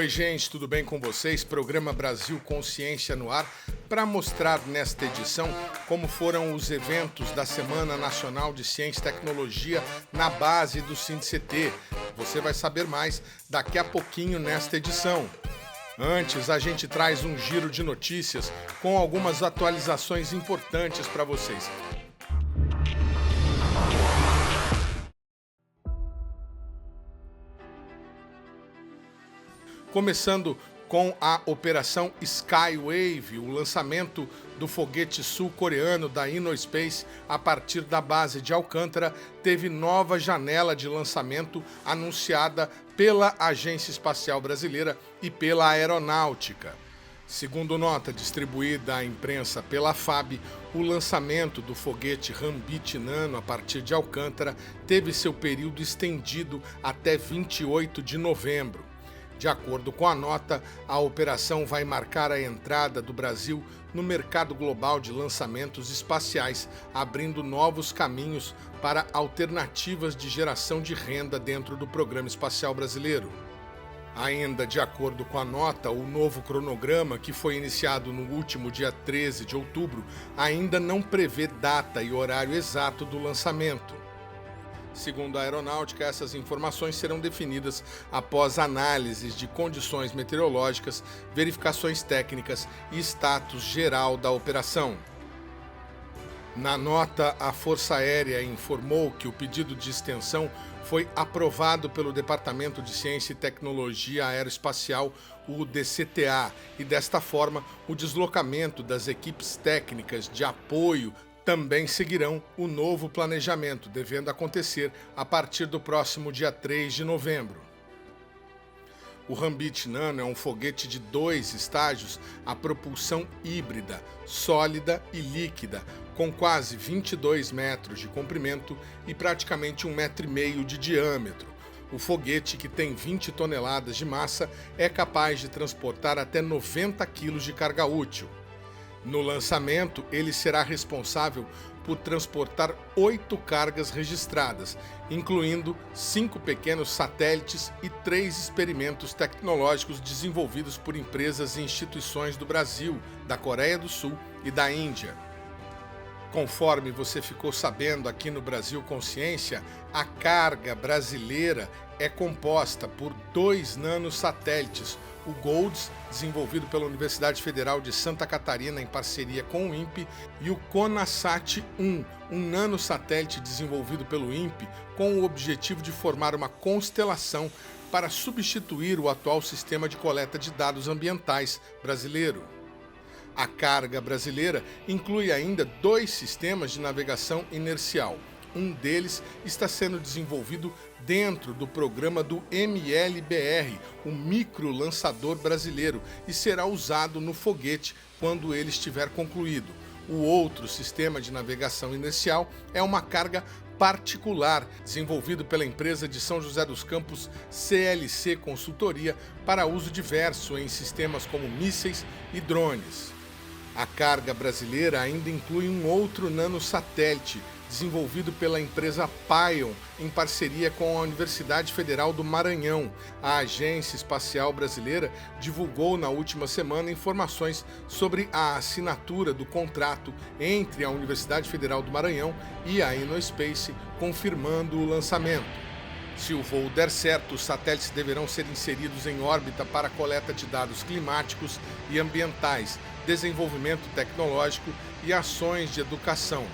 Oi gente, tudo bem com vocês? Programa Brasil Consciência no ar para mostrar nesta edição como foram os eventos da Semana Nacional de Ciência e Tecnologia na base do SINCT. Você vai saber mais daqui a pouquinho nesta edição. Antes, a gente traz um giro de notícias com algumas atualizações importantes para vocês. Começando com a Operação Skywave, o lançamento do foguete sul-coreano da Innospace a partir da base de Alcântara, teve nova janela de lançamento anunciada pela Agência Espacial Brasileira e pela Aeronáutica. Segundo nota distribuída à imprensa pela FAB, o lançamento do foguete Rambit Nano a partir de Alcântara teve seu período estendido até 28 de novembro. De acordo com a nota, a operação vai marcar a entrada do Brasil no mercado global de lançamentos espaciais, abrindo novos caminhos para alternativas de geração de renda dentro do Programa Espacial Brasileiro. Ainda de acordo com a nota, o novo cronograma, que foi iniciado no último dia 13 de outubro, ainda não prevê data e horário exato do lançamento. Segundo a Aeronáutica, essas informações serão definidas após análises de condições meteorológicas, verificações técnicas e status geral da operação. Na nota, a Força Aérea informou que o pedido de extensão foi aprovado pelo Departamento de Ciência e Tecnologia Aeroespacial, o DCTA, e desta forma, o deslocamento das equipes técnicas de apoio também seguirão o novo planejamento, devendo acontecer a partir do próximo dia 3 de novembro. O Rambit Nano é um foguete de 2 estágios a propulsão híbrida, sólida e líquida, com quase 22 metros de comprimento e praticamente 1,5 metro de diâmetro. O foguete, que tem 20 toneladas de massa, é capaz de transportar até 90 quilos de carga útil. No lançamento, ele será responsável por transportar 8 cargas registradas, incluindo 5 pequenos satélites e 3 experimentos tecnológicos desenvolvidos por empresas e instituições do Brasil, da Coreia do Sul e da Índia. Conforme você ficou sabendo aqui no Brasil Consciência, a carga brasileira é composta por 2 nanosatélites, o GOLDS, desenvolvido pela Universidade Federal de Santa Catarina em parceria com o INPE, e o CONASAT-1, um nanosatélite desenvolvido pelo INPE com o objetivo de formar uma constelação para substituir o atual sistema de coleta de dados ambientais brasileiro. A carga brasileira inclui ainda 2 sistemas de navegação inercial. Um deles está sendo desenvolvido dentro do programa do MLBR, o Micro Lançador Brasileiro, e será usado no foguete quando ele estiver concluído. O outro sistema de navegação inercial é uma carga particular, desenvolvido pela empresa de São José dos Campos CLC Consultoria para uso diverso em sistemas como mísseis e drones. A carga brasileira ainda inclui um outro nanosatélite, desenvolvido pela empresa Pion, em parceria com a Universidade Federal do Maranhão. A Agência Espacial Brasileira divulgou na última semana informações sobre a assinatura do contrato entre a Universidade Federal do Maranhão e a Innospace, confirmando o lançamento. Se o voo der certo, os satélites deverão ser inseridos em órbita para coleta de dados climáticos e ambientais, desenvolvimento tecnológico e ações de educação.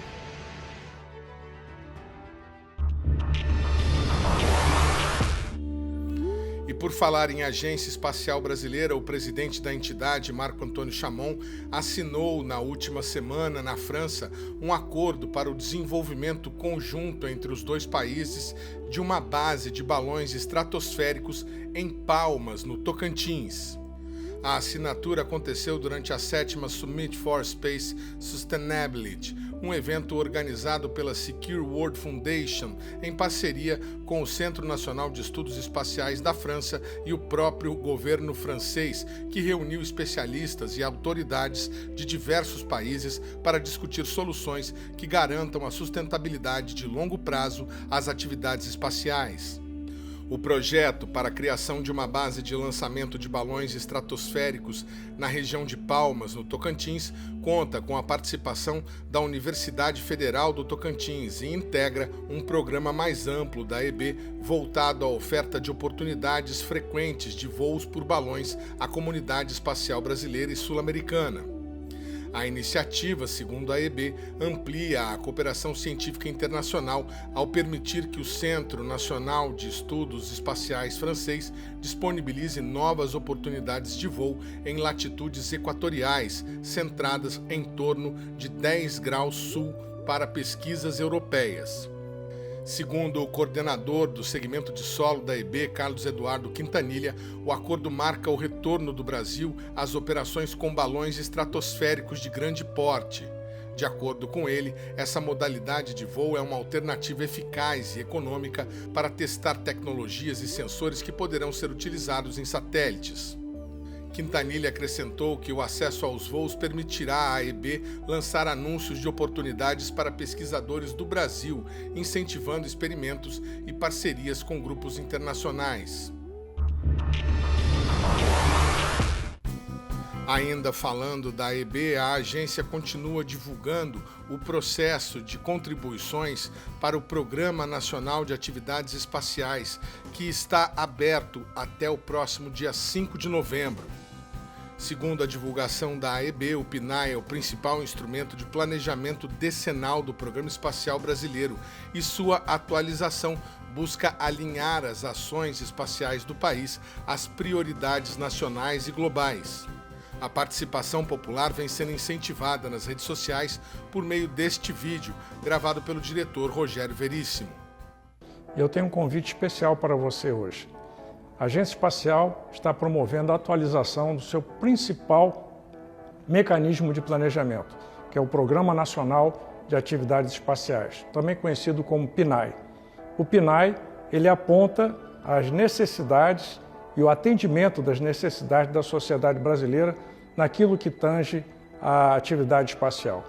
E por falar em Agência Espacial Brasileira, o presidente da entidade, Marco Antônio Chamon, assinou na última semana, na França, um acordo para o desenvolvimento conjunto entre os 2 países de uma base de balões estratosféricos em Palmas, no Tocantins. A assinatura aconteceu durante a 7ª Summit for Space Sustainability, um evento organizado pela Secure World Foundation em parceria com o Centro Nacional de Estudos Espaciais da França e o próprio governo francês, que reuniu especialistas e autoridades de diversos países para discutir soluções que garantam a sustentabilidade de longo prazo às atividades espaciais. O projeto para a criação de uma base de lançamento de balões estratosféricos na região de Palmas, no Tocantins, conta com a participação da Universidade Federal do Tocantins e integra um programa mais amplo da AEB voltado à oferta de oportunidades frequentes de voos por balões à comunidade espacial brasileira e sul-americana. A iniciativa, segundo a AEB, amplia a cooperação científica internacional ao permitir que o Centro Nacional de Estudos Espaciais francês disponibilize novas oportunidades de voo em latitudes equatoriais, centradas em torno de 10 graus sul para pesquisas europeias. Segundo o coordenador do segmento de solo da AEB, Carlos Eduardo Quintanilha, o acordo marca o retorno do Brasil às operações com balões estratosféricos de grande porte. De acordo com ele, essa modalidade de voo é uma alternativa eficaz e econômica para testar tecnologias e sensores que poderão ser utilizados em satélites. Quintanilha acrescentou que o acesso aos voos permitirá à AEB lançar anúncios de oportunidades para pesquisadores do Brasil, incentivando experimentos e parcerias com grupos internacionais. Ainda falando da AEB, a agência continua divulgando o processo de contribuições para o Programa Nacional de Atividades Espaciais, que está aberto até o próximo dia 5 de novembro. Segundo a divulgação da AEB, o PNAE é o principal instrumento de planejamento decenal do Programa Espacial Brasileiro e sua atualização busca alinhar as ações espaciais do país às prioridades nacionais e globais. A participação popular vem sendo incentivada nas redes sociais por meio deste vídeo, gravado pelo diretor Rogério Veríssimo. Eu tenho um convite especial para você hoje. A Agência Espacial está promovendo a atualização do seu principal mecanismo de planejamento, que é o Programa Nacional de Atividades Espaciais, também conhecido como PNAE. O PNAE, ele aponta as necessidades e o atendimento das necessidades da sociedade brasileira naquilo que tange a atividade espacial.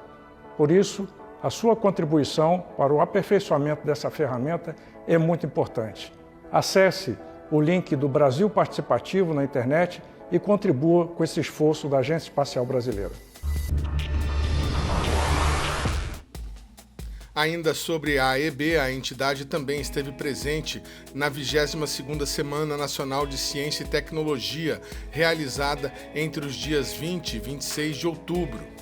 Por isso, a sua contribuição para o aperfeiçoamento dessa ferramenta é muito importante. Acesse o link do Brasil Participativo na internet e contribua com esse esforço da Agência Espacial Brasileira. Ainda sobre a AEB, a entidade também esteve presente na 22ª Semana Nacional de Ciência e Tecnologia, realizada entre os dias 20 e 26 de outubro.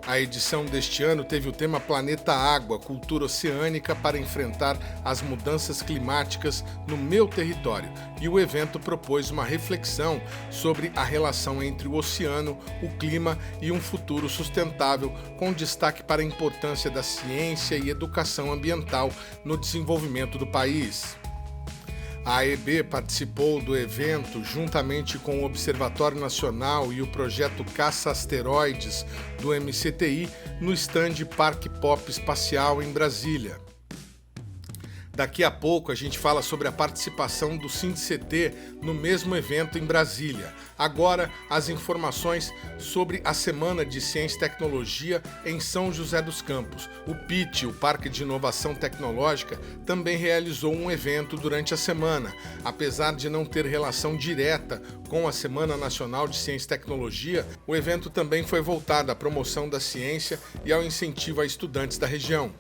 A edição deste ano teve o tema Planeta Água, Cultura Oceânica para enfrentar as mudanças climáticas no meu território, e o evento propôs uma reflexão sobre a relação entre o oceano, o clima e um futuro sustentável, com destaque para a importância da ciência e educação ambiental no desenvolvimento do país. A AEB participou do evento juntamente com o Observatório Nacional e o projeto Caça Asteroides do MCTI no estande Parque Pop Espacial em Brasília. Daqui a pouco a gente fala sobre a participação do SINDCT no mesmo evento em Brasília. Agora, as informações sobre a Semana de Ciência e Tecnologia em São José dos Campos. O PIT, o Parque de Inovação Tecnológica, também realizou um evento durante a semana. Apesar de não ter relação direta com a Semana Nacional de Ciência e Tecnologia, o evento também foi voltado à promoção da ciência e ao incentivo a estudantes da região.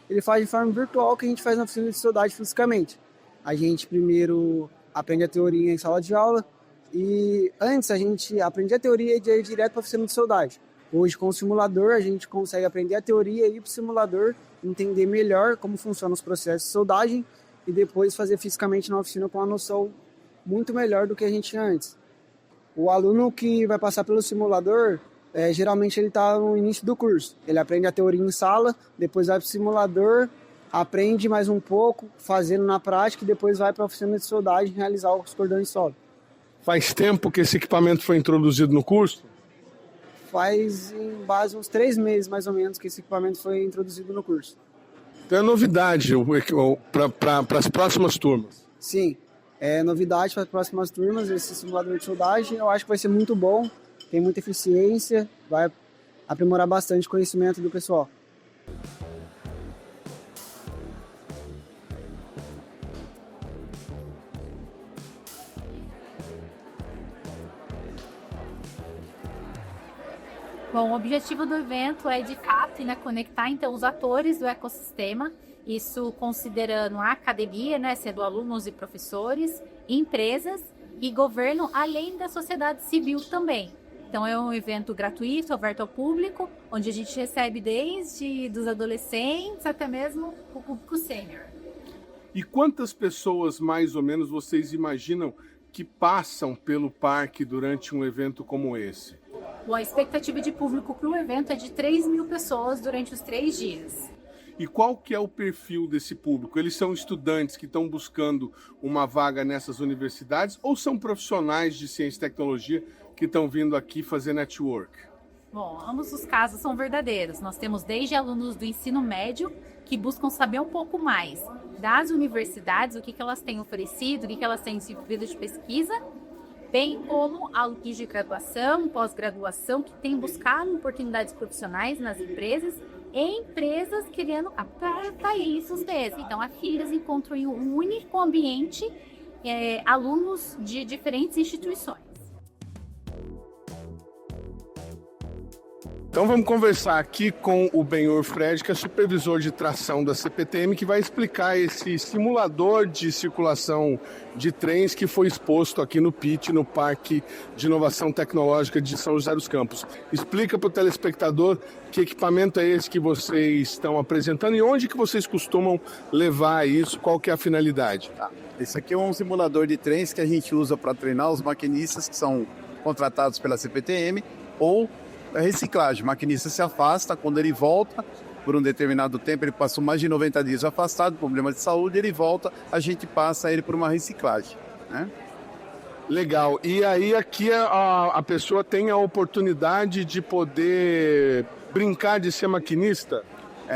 Ele faz de forma virtual, que a gente faz na oficina de saudade fisicamente. A gente primeiro aprende a teoria em sala de aula e antes a gente aprendia a teoria e ia direto para a oficina de saudade. Hoje, com o simulador, a gente consegue aprender a teoria e ir para o simulador, entender melhor como funcionam os processos de soldagem e depois fazer fisicamente na oficina com uma noção muito melhor do que a gente tinha antes. O aluno que vai passar pelo simulador, geralmente ele está no início do curso. Ele aprende a teoria em sala, depois vai para o simulador, aprende mais um pouco, fazendo na prática e depois vai para a oficina de soldagem realizar os cordões sólidos. Faz tempo que esse equipamento foi introduzido no curso? Faz em base uns 3 meses mais ou menos que esse equipamento foi introduzido no curso. Então é novidade para as próximas turmas? Sim, é novidade para as próximas turmas. Esse simulador de soldagem eu acho que vai ser muito bom. Tem muita eficiência, vai aprimorar bastante o conhecimento do pessoal. Bom, o objetivo do evento é, de fato, conectar então os atores do ecossistema, isso considerando a academia, sendo alunos e professores, empresas e governo, além da sociedade civil também. Então é um evento gratuito, aberto ao público, onde a gente recebe desde dos adolescentes até mesmo o público sênior. E quantas pessoas, mais ou menos, vocês imaginam que passam pelo parque durante um evento como esse? Bom, a expectativa de público para o evento é de 3.000 pessoas durante os 3 dias. E qual que é o perfil desse público? Eles são estudantes que estão buscando uma vaga nessas universidades ou são profissionais de ciência e tecnologia que estão vindo aqui fazer network? Bom, ambos os casos são verdadeiros. Nós temos desde alunos do ensino médio que buscam saber um pouco mais das universidades, o que elas têm oferecido, o que elas têm desenvolvido de pesquisa, bem como alunos de graduação, pós-graduação, que têm buscado oportunidades profissionais nas empresas e empresas querendo para isso mesmo. Então, aqui eles encontram em um único ambiente alunos de diferentes instituições. Então vamos conversar aqui com o Benhur Fred, que é supervisor de tração da CPTM, que vai explicar esse simulador de circulação de trens que foi exposto aqui no PIT, no Parque de Inovação Tecnológica de São José dos Campos. Explica para o telespectador que equipamento é esse que vocês estão apresentando e onde que vocês costumam levar isso, qual que é a finalidade? Esse aqui é um simulador de trens que a gente usa para treinar os maquinistas que são contratados pela CPTM ou a reciclagem. O maquinista se afasta, quando ele volta, por um determinado tempo, ele passou mais de 90 dias afastado, problema de saúde, ele volta, a gente passa ele por uma reciclagem, né? Legal. E aí aqui a pessoa tem a oportunidade de poder brincar de ser maquinista?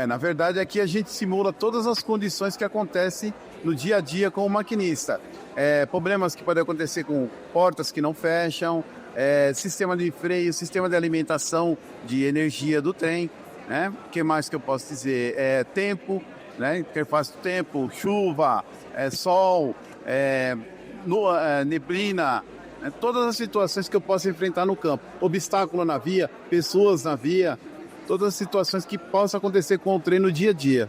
Na verdade, aqui a gente simula todas as condições que acontecem no dia a dia com o maquinista. Problemas que podem acontecer com portas que não fecham, sistema de freio, sistema de alimentação de energia do trem, né? O que mais que eu posso dizer? Tempo, né? Interface do tempo, chuva, sol, neblina, todas as situações que eu posso enfrentar no campo. Obstáculo na via, pessoas na via, todas as situações que possam acontecer com o trem no dia a dia.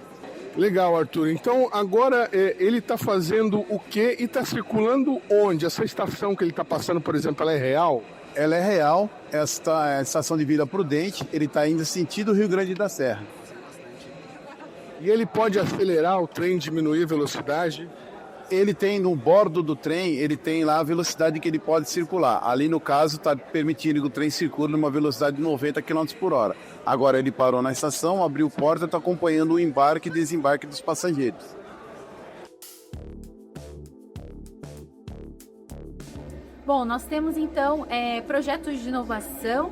Legal, Arthur. Então, agora ele está fazendo o quê e está circulando onde? Essa estação que ele está passando, por exemplo, ela é real? Ela é real. Esta é a estação de Vila Prudente. Ele está indo sentido Rio Grande da Serra. E ele pode acelerar o trem, diminuir a velocidade? Ele tem, no bordo do trem, ele tem lá a velocidade que ele pode circular. Ali, no caso, está permitindo que o trem circule numa velocidade de 90 km por hora. Agora ele parou na estação, abriu porta e está acompanhando o embarque e desembarque dos passageiros. Bom, nós temos então projetos de inovação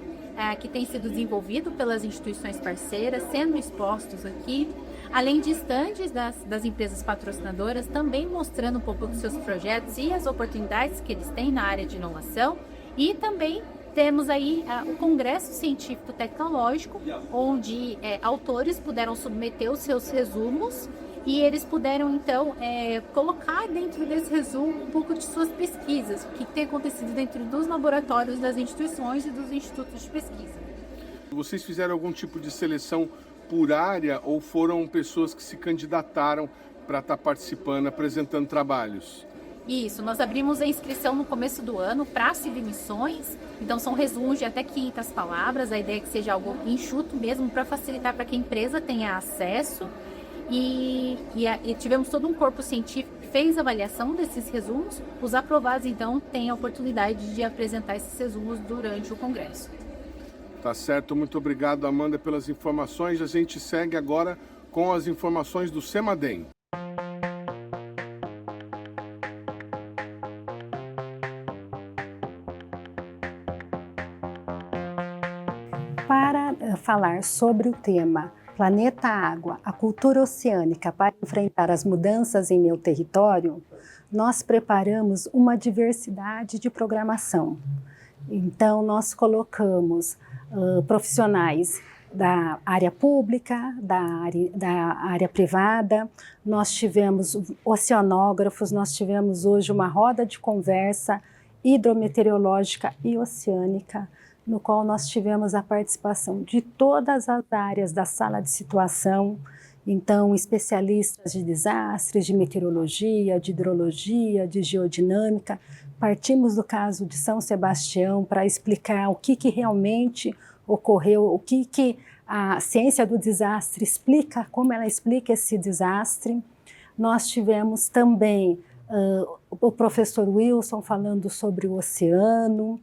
que têm sido desenvolvidos pelas instituições parceiras, sendo expostos aqui, além de estandes das empresas patrocinadoras, também mostrando um pouco dos seus projetos e as oportunidades que eles têm na área de inovação. E também temos aí o Congresso Científico Tecnológico, onde autores puderam submeter os seus resumos e eles puderam, então, colocar dentro desse resumo um pouco de suas pesquisas, o que tem acontecido dentro dos laboratórios das instituições e dos institutos de pesquisa. Vocês fizeram algum tipo de seleção por área ou foram pessoas que se candidataram para estar participando, apresentando trabalhos? Isso, nós abrimos a inscrição no começo do ano para submissões, então são resumos de até 500 palavras, a ideia é que seja algo enxuto mesmo para facilitar para que a empresa tenha acesso e tivemos todo um corpo científico que fez a avaliação desses resumos, os aprovados então têm a oportunidade de apresentar esses resumos durante o congresso. Tá certo, muito obrigado, Amanda, pelas informações. A gente segue agora com as informações do CEMADEM. Para falar sobre o tema Planeta Água, a cultura oceânica para enfrentar as mudanças em meu território, nós preparamos uma diversidade de programação. Então, nós colocamos profissionais da área pública, da área privada, nós tivemos oceanógrafos, nós tivemos hoje uma roda de conversa hidrometeorológica e oceânica, no qual nós tivemos a participação de todas as áreas da sala de situação, então especialistas de desastres, de meteorologia, de hidrologia, de geodinâmica. Partimos do caso de São Sebastião para explicar o que realmente ocorreu, o que a ciência do desastre explica, como ela explica esse desastre. Nós tivemos também o professor Wilson falando sobre o oceano,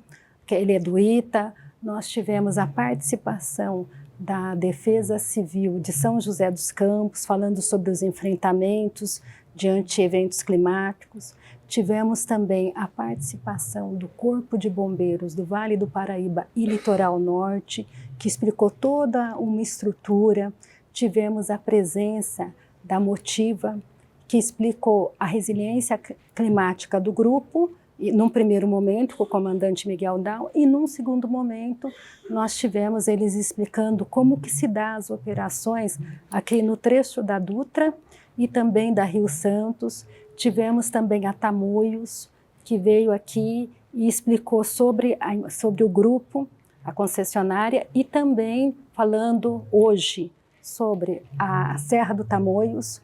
que ele é do ITA. Nós tivemos a participação da Defesa Civil de São José dos Campos, falando sobre os enfrentamentos diante de eventos climáticos. Tivemos também a participação do Corpo de Bombeiros do Vale do Paraíba e Litoral Norte, que explicou toda uma estrutura. Tivemos a presença da Motiva, que explicou a resiliência climática do grupo, e, num primeiro momento, com o comandante Miguel Dal, e num segundo momento, nós tivemos eles explicando como que se dá as operações aqui no trecho da Dutra e também da Rio Santos. Tivemos também a Tamoios, que veio aqui e explicou sobre o grupo, a concessionária, e também falando hoje sobre a Serra do Tamoios.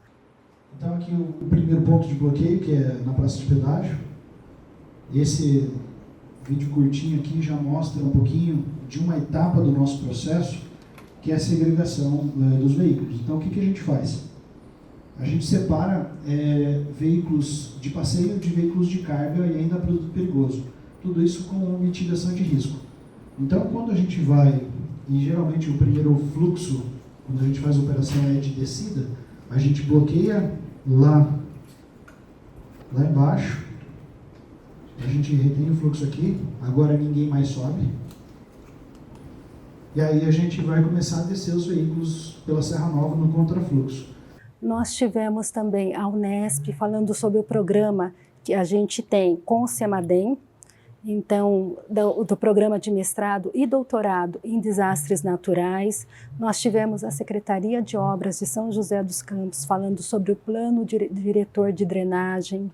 Então aqui o primeiro ponto de bloqueio, que é na Praça de Pedágio. Esse vídeo curtinho aqui já mostra um pouquinho de uma etapa do nosso processo, que é a segregação dos veículos. Então o que a gente faz? A gente separa veículos de passeio de veículos de carga e ainda produto perigoso. Tudo isso com mitigação de risco. Então quando a gente vai, e geralmente o primeiro fluxo, quando a gente faz a operação é de descida, a gente bloqueia lá embaixo, a gente retém o fluxo aqui, agora ninguém mais sobe, e aí a gente vai começar a descer os veículos pela Serra Nova no contrafluxo. Nós tivemos também a Unesp falando sobre o programa que a gente tem com o CEMADEM, então do programa de mestrado e doutorado em desastres naturais. Nós tivemos a Secretaria de Obras de São José dos Campos falando sobre o plano diretor de drenagem.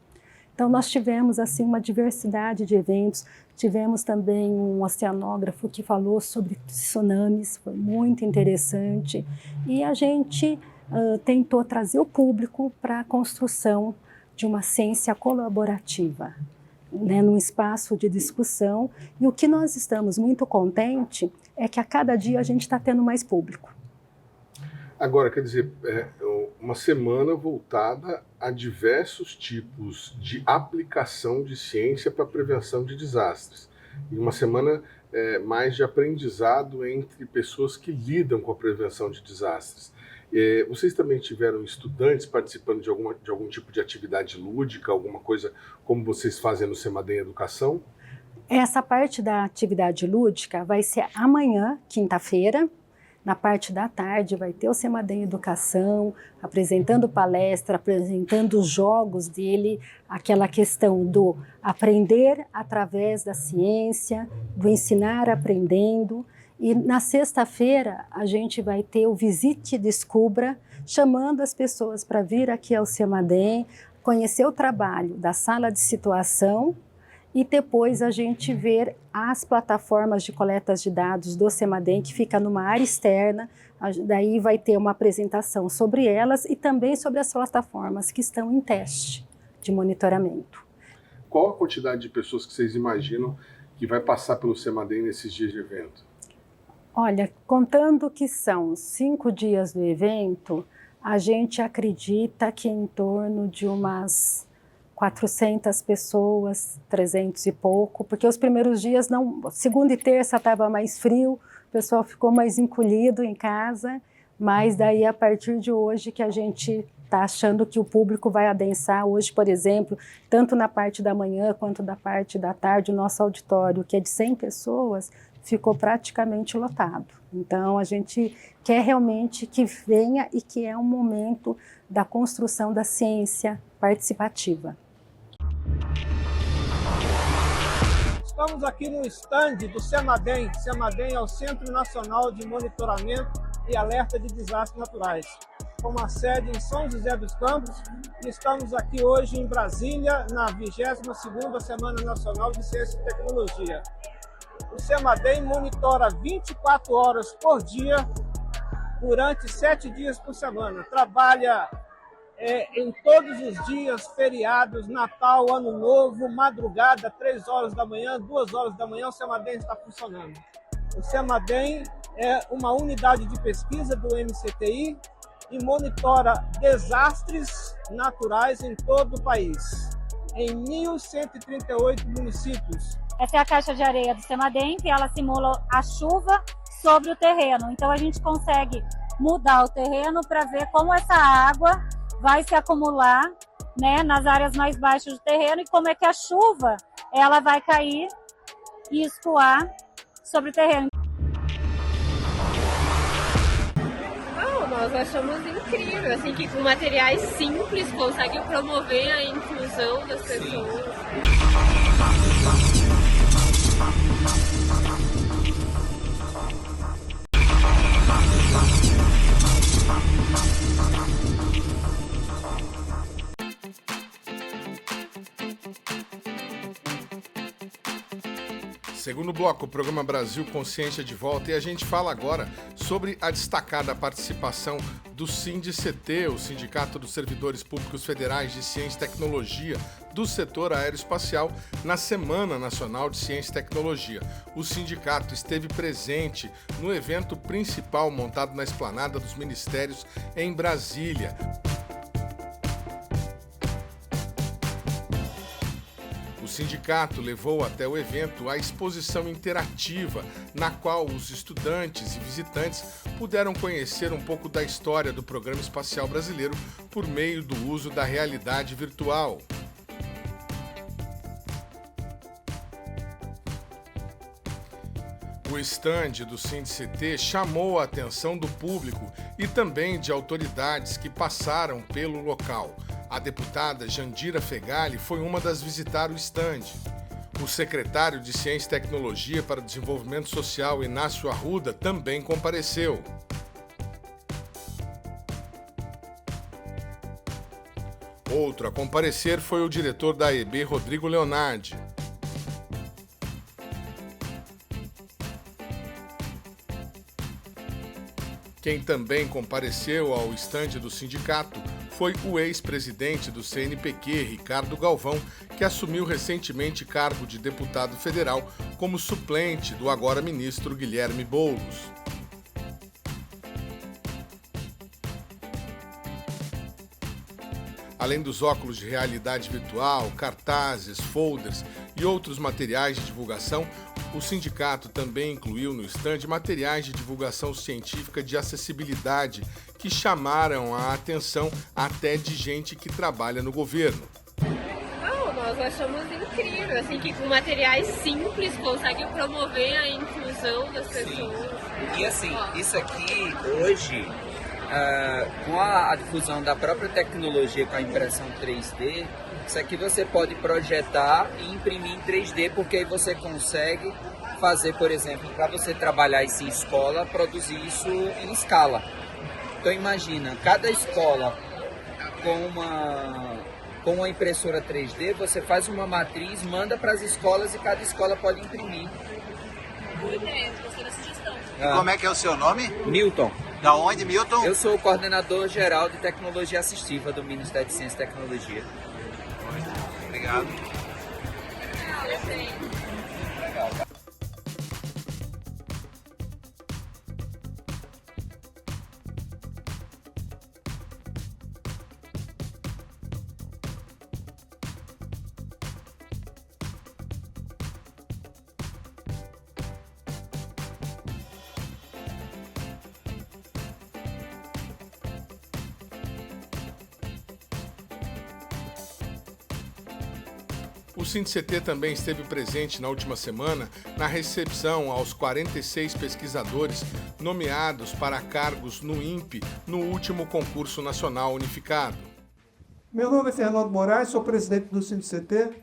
Então nós tivemos assim uma diversidade de eventos. Tivemos também um oceanógrafo que falou sobre tsunamis, foi muito interessante, e a gente tentou trazer o público para a construção de uma ciência colaborativa, né, num espaço de discussão. E o que nós estamos muito contentes é que a cada dia a gente está tendo mais público. Agora, quer dizer, uma semana voltada a diversos tipos de aplicação de ciência para a prevenção de desastres. E uma semana mais de aprendizado entre pessoas que lidam com a prevenção de desastres. Vocês também tiveram estudantes participando de algum tipo de atividade lúdica, alguma coisa como vocês fazem no CEMADEM Educação? Essa parte da atividade lúdica vai ser amanhã, quinta-feira. Na parte da tarde vai ter o CEMADEM Educação, apresentando palestra, apresentando os jogos dele, aquela questão do aprender através da ciência, do ensinar aprendendo. E na sexta-feira a gente vai ter o Visite e Descubra, chamando as pessoas para vir aqui ao CEMADEM, conhecer o trabalho da sala de situação e depois a gente ver as plataformas de coletas de dados do CEMADEM, que fica numa área externa. Daí vai ter uma apresentação sobre elas e também sobre as plataformas que estão em teste de monitoramento. Qual a quantidade de pessoas que vocês imaginam que vai passar pelo CEMADEM nesses dias de evento? Olha, contando que são 5 dias do evento, a gente acredita que em torno de umas 400 pessoas, 300 e pouco, porque os primeiros dias, segunda e terça estava mais frio, o pessoal ficou mais encolhido em casa, mas daí a partir de hoje que a gente está achando que o público vai adensar. Hoje, por exemplo, tanto na parte da manhã quanto da parte da tarde, o nosso auditório, que é de 100 pessoas, ficou praticamente lotado. Então, a gente quer realmente que venha e que é um momento da construção da ciência participativa. Estamos aqui no stand do CEMADEM. CEMADEM é o Centro Nacional de Monitoramento e Alerta de Desastres Naturais, com uma sede em São José dos Campos, e estamos aqui hoje em Brasília, na 22ª Semana Nacional de Ciência e Tecnologia. O Semadem monitora 24 horas por dia, durante 7 dias por semana. Trabalha em todos os dias, feriados, Natal, Ano Novo, madrugada, 3 horas da manhã, 2 horas da manhã, o Semadem está funcionando. O Semadem é uma unidade de pesquisa do MCTI e monitora desastres naturais em todo o país, em 1.138 municípios. Essa é a caixa de areia do Semadem, que ela simula a chuva sobre o terreno. Então a gente consegue mudar o terreno para ver como essa água vai se acumular, né, nas áreas mais baixas do terreno e como é que a chuva ela vai cair e escoar sobre o terreno. Nós achamos incrível, assim, que com materiais simples consegue promover a inclusão das pessoas. Segundo bloco, o programa Brasil Consciência de volta, e a gente fala agora sobre a destacada participação do SINDI-CT, o Sindicato dos Servidores Públicos Federais de Ciência e Tecnologia do setor aeroespacial, na Semana Nacional de Ciência e Tecnologia. O sindicato esteve presente no evento principal montado na Esplanada dos Ministérios em Brasília. O sindicato levou até o evento a exposição interativa, na qual os estudantes e visitantes puderam conhecer um pouco da história do programa espacial brasileiro por meio do uso da realidade virtual. O estande do SINDI-CT chamou a atenção do público e também de autoridades que passaram pelo local. A deputada Jandira Fegali foi uma das visitar o estande. O secretário de Ciência e Tecnologia para o Desenvolvimento Social, Inácio Arruda, também compareceu. Outro a comparecer foi o diretor da AEB, Rodrigo Leonardi. Quem também compareceu ao estande do sindicato foi o ex-presidente do CNPq, Ricardo Galvão, que assumiu recentemente cargo de deputado federal como suplente do agora ministro Guilherme Boulos. Além dos óculos de realidade virtual, cartazes, folders e outros materiais de divulgação, o sindicato também incluiu no estande materiais de divulgação científica de acessibilidade que chamaram a atenção até de gente que trabalha no governo. Nós achamos incrível, assim, que com materiais simples consegue promover a inclusão das pessoas. E assim, isso aqui hoje, com a difusão da própria tecnologia com a impressão 3D, isso aqui você pode projetar e imprimir em 3D, porque aí você consegue fazer, por exemplo, para você trabalhar isso em escola, produzir isso em escala. Então imagina, cada escola com uma impressora 3D, você faz uma matriz, manda para as escolas e cada escola pode imprimir. Boa ideia, gostei da sugestão. E como é que é o seu nome? Milton. Da onde, Milton? Eu sou o coordenador geral de tecnologia assistiva do Ministério de Ciência e Tecnologia. Obrigado. O SINDI-CT também esteve presente na última semana na recepção aos 46 pesquisadores nomeados para cargos no INPE no último concurso nacional unificado. Meu nome é Fernando Moraes, sou presidente do SINDI-CT.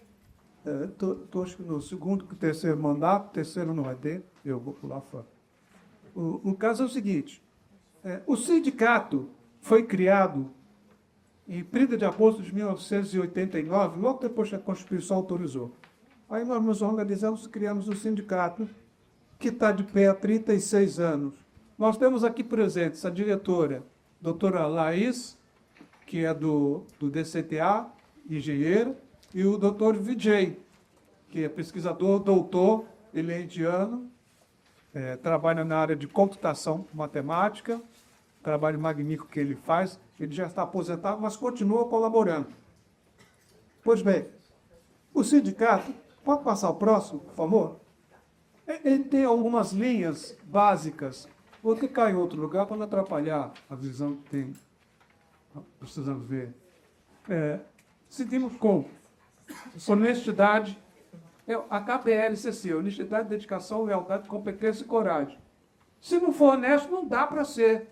Estou acho que no segundo, terceiro mandato, terceiro não vai ter, eu vou pular fora. O caso é o seguinte, o sindicato foi criado em 30 de agosto de 1989, logo depois que a Constituição autorizou. Aí nós nos organizamos e criamos o sindicato que está de pé há 36 anos. Nós temos aqui presentes a diretora, doutora Laís, que é do DCTA, engenheiro, e o doutor Vijay, que é pesquisador, doutor, ele é indiano, trabalha na área de computação matemática, trabalho magnífico que ele faz, ele já está aposentado, mas continua colaborando. Pois bem, o sindicato, pode passar o próximo, por favor? Ele tem algumas linhas básicas. Vou clicar em outro lugar para não atrapalhar a visão que tem. Precisamos ver. Seguimos com honestidade, a KPLCC, honestidade, dedicação, lealdade, competência e coragem. Se não for honesto, não dá para ser.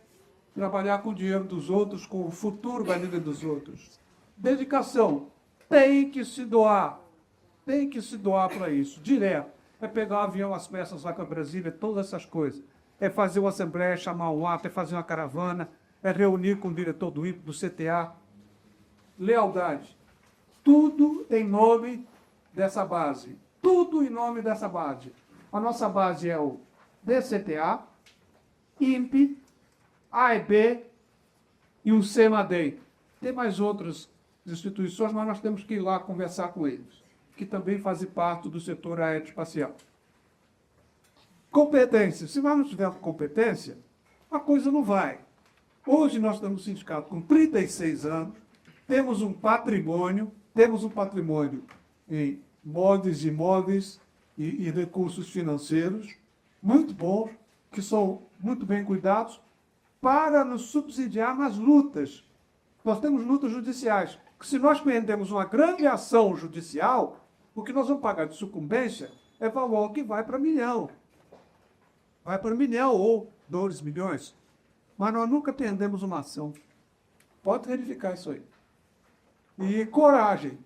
Trabalhar com o dinheiro dos outros, com o futuro da vida dos outros. Dedicação. Tem que se doar. Tem que se doar para isso, direto. É pegar um avião, as peças, vai para Brasília, todas essas coisas. É fazer uma assembleia, chamar um ato, é fazer uma caravana, é reunir com o diretor do INPE, do CTA. Lealdade. Tudo em nome dessa base. Tudo em nome dessa base. A nossa base é o DCTA, INPE, AEB e o CEMADEM. Tem mais outras instituições, mas nós temos que ir lá conversar com eles, que também fazem parte do setor aeroespacial. Competência. Se nós não tivermos competência, a coisa não vai. Hoje nós estamos no sindicato com 36 anos, temos um patrimônio em modos, imóveis e recursos financeiros muito bons, que são muito bem cuidados, para nos subsidiar nas lutas. Nós temos lutas judiciais. Se nós perdemos uma grande ação judicial, o que nós vamos pagar de sucumbência é valor que vai para milhão. Vai para 1 milhão ou 2 milhões. Mas nós nunca perdemos uma ação. Pode verificar isso aí. E coragem.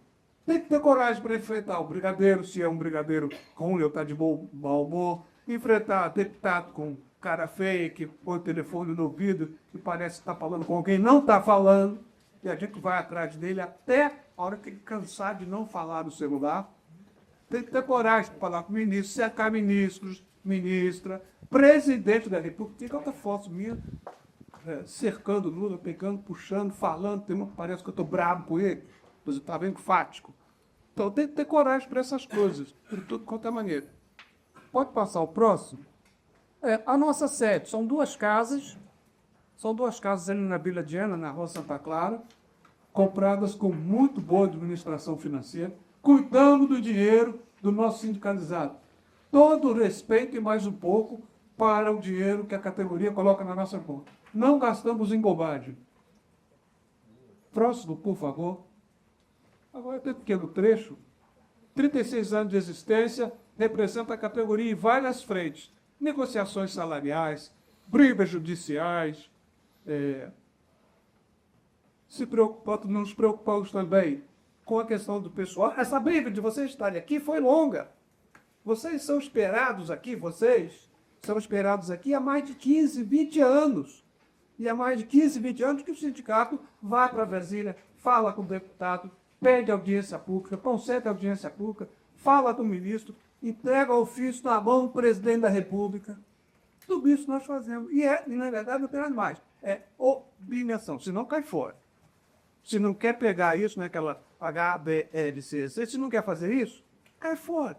Tem que ter coragem para enfrentar o brigadeiro, se é um brigadeiro com lealdade de bom humor, enfrentar deputado com cara feia, que põe o telefone no ouvido e parece que está falando com alguém, não está falando, e a gente vai atrás dele até a hora que ele cansar de não falar no celular. Tem que ter coragem para falar com o ministro, cercar ministros, ministra, presidente da República. Tem outra foto minha cercando Lula, pegando, puxando, falando, parece que eu estou bravo com ele, você está vendo fático. Então tem que ter coragem para essas coisas, de tudo quanto é maneira. Pode passar o próximo? A nossa sede são duas casas ali na Vila Diana, na Rua Santa Clara, compradas com muito boa administração financeira, cuidando do dinheiro do nosso sindicalizado. Todo o respeito e mais um pouco para o dinheiro que a categoria coloca na nossa conta. Não gastamos em bobagem. Próximo, por favor. Agora tem um pequeno trecho. 36 anos de existência, representa a categoria em várias frentes. Negociações salariais, brigas judiciais, nos preocupamos também com a questão do pessoal. Essa briga de vocês estarem aqui foi longa. Vocês são esperados aqui há mais de 15, 20 anos. E há mais de 15, 20 anos que o sindicato vai para Brasília, fala com o deputado, pede audiência pública, concede audiência pública, fala com o ministro, entrega o ofício na mão do presidente da República. Tudo isso nós fazemos. E na verdade, não tem nada mais. É obrigação, senão cai fora. Se não quer pegar isso naquela HBLCC, se não quer fazer isso, cai fora.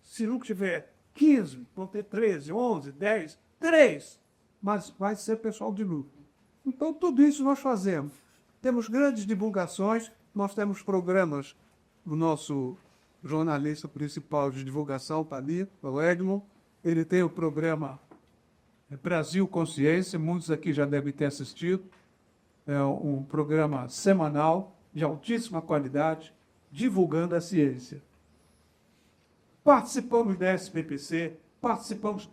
Se não tiver 15, vão ter 13, 11, 10, 3. Mas vai ser pessoal de luta. Então, tudo isso nós fazemos. Temos grandes divulgações, nós temos programas do nosso jornalista principal de divulgação, está ali, o Edmond. Ele tem o programa Brasil Consciência, muitos aqui já devem ter assistido. É um programa semanal, de altíssima qualidade, divulgando a ciência. Participamos da SPPC,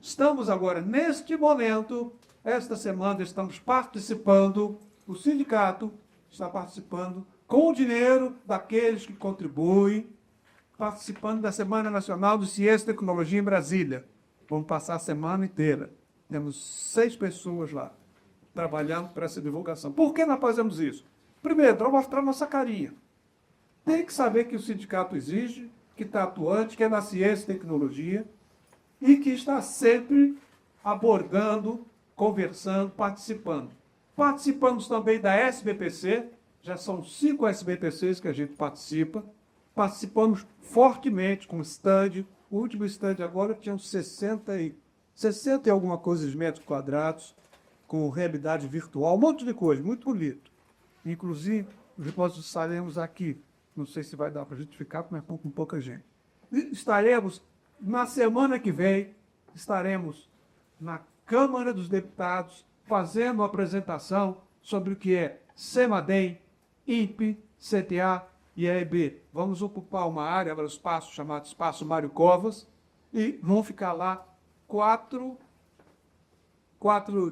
estamos agora, neste momento, esta semana, estamos participando, o sindicato está participando com o dinheiro daqueles que contribuem, participando da Semana Nacional de Ciência e Tecnologia em Brasília. Vamos passar a semana inteira. Temos 6 pessoas lá, trabalhando para essa divulgação. Por que nós fazemos isso? Primeiro, para mostrar nossa carinha. Tem que saber que o sindicato exige, que está atuante, que é na ciência e tecnologia, e que está sempre abordando, conversando, participando. Participamos também da SBPC, já são 5 SBPCs que a gente participa. Participamos fortemente com stand. O último stand agora tinha uns 60 e alguma coisa de metros quadrados, com realidade virtual, um monte de coisa, muito bonito. Inclusive, nós estaremos aqui, não sei se vai dar para justificar, mas com pouca gente. Estaremos, na semana que vem, estaremos na Câmara dos Deputados fazendo uma apresentação sobre o que é CEMADEM, INPE, CTA e AEB. Vamos ocupar uma área, um espaço chamado Espaço Mário Covas, e vão ficar lá quatro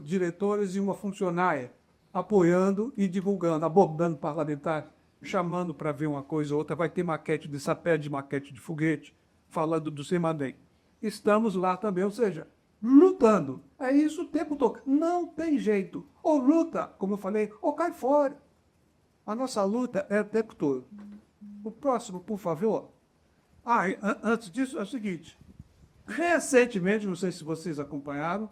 diretores e uma funcionária, apoiando e divulgando, abordando parlamentar, chamando para ver uma coisa ou outra. Vai ter maquete de sapé, maquete de foguete, falando do CEMADEM. Estamos lá também, ou seja, lutando. É isso o tempo todo. Não tem jeito. Ou luta, como eu falei, ou cai fora. A nossa luta é o tempo todo. O próximo, por favor. Antes disso, é o seguinte. Recentemente, não sei se vocês acompanharam,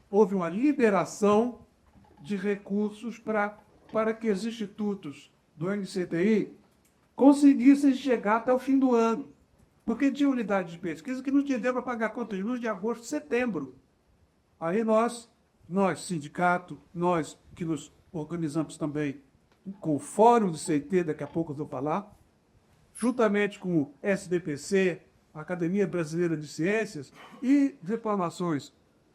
houve uma liberação de recursos para que os institutos do NCTI conseguissem chegar até o fim do ano. Porque tinha unidade de pesquisa que não tinha dinheiro para pagar conta de luz de agosto e setembro. Aí nós, sindicato, nós que nos organizamos também com o Fórum do CT, daqui a pouco eu vou falar, juntamente com o SBPC, a Academia Brasileira de Ciências, e reclamações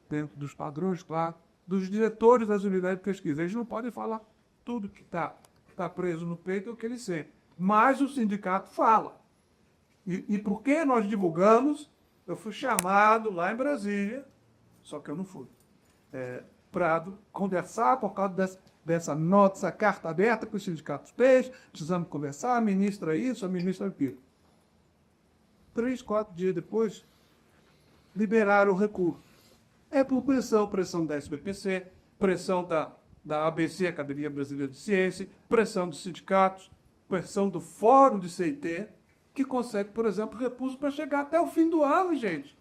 dentro dos padrões, claro, dos diretores das unidades de pesquisa. Eles não podem falar tudo que está preso no peito, é o que eles sentem. Mas o sindicato fala. E porque nós divulgamos, eu fui chamado lá em Brasília, só que eu não fui, para conversar por causa dessa nota, essa carta aberta que os sindicatos fez, precisamos conversar, a ministra isso, a ministra aquilo. 3, 4 dias depois, liberaram o recurso. É por pressão da SBPC, pressão da ABC, Academia Brasileira de Ciência, pressão dos sindicatos, pressão do Fórum de CT, que consegue, por exemplo, recursos para chegar até o fim do ano, gente.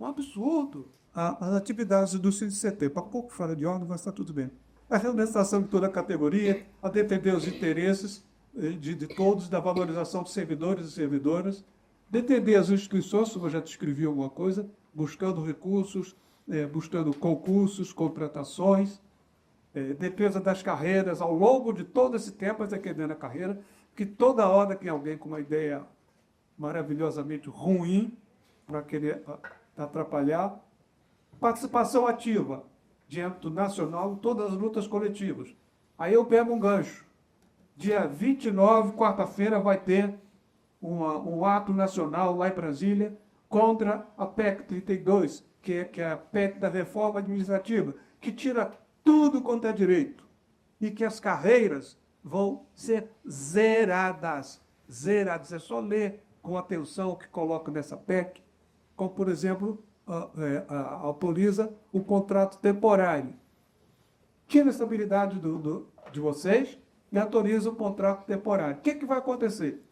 Um absurdo. As atividades do CT, para pouco fora de ordem, vai estar tudo bem. A representação de toda a categoria, a defender os interesses de todos, da valorização dos servidores e servidoras, defender as instituições, como eu já descrevi alguma coisa, buscando recursos, buscando concursos, contratações, defesa das carreiras ao longo de todo esse tempo, defendendo a carreira, que toda hora que alguém com uma ideia maravilhosamente ruim para querer atrapalhar. Participação ativa de âmbito nacional em todas as lutas coletivas. Aí eu pego um gancho. Dia 29, quarta-feira, vai ter um ato nacional lá em Brasília contra a PEC 32, que é a PEC da reforma administrativa, que tira tudo quanto é direito e que as carreiras vão ser zeradas. Zeradas. É só ler com atenção o que coloca nessa PEC, como, por exemplo, autoriza o contrato temporário. Tira a estabilidade de vocês e autoriza o contrato temporário. O que vai acontecer?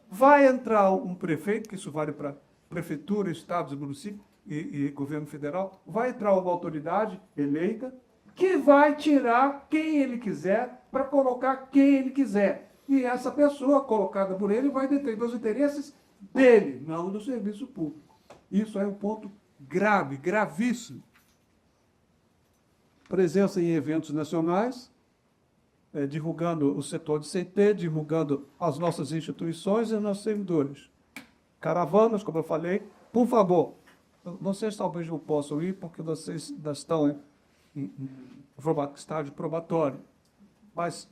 Vai entrar um prefeito, que isso vale para prefeitura, estados e municípios e governo federal, vai entrar uma autoridade eleita que vai tirar quem ele quiser para colocar quem ele quiser. E essa pessoa colocada por ele vai defender os interesses dele, não do serviço público. Isso é um ponto grave, gravíssimo. Presença em eventos nacionais, divulgando o setor de CT, divulgando as nossas instituições e os nossos servidores. Caravanas, como eu falei, por favor, vocês talvez não possam ir porque vocês ainda estão em estágio probatório, mas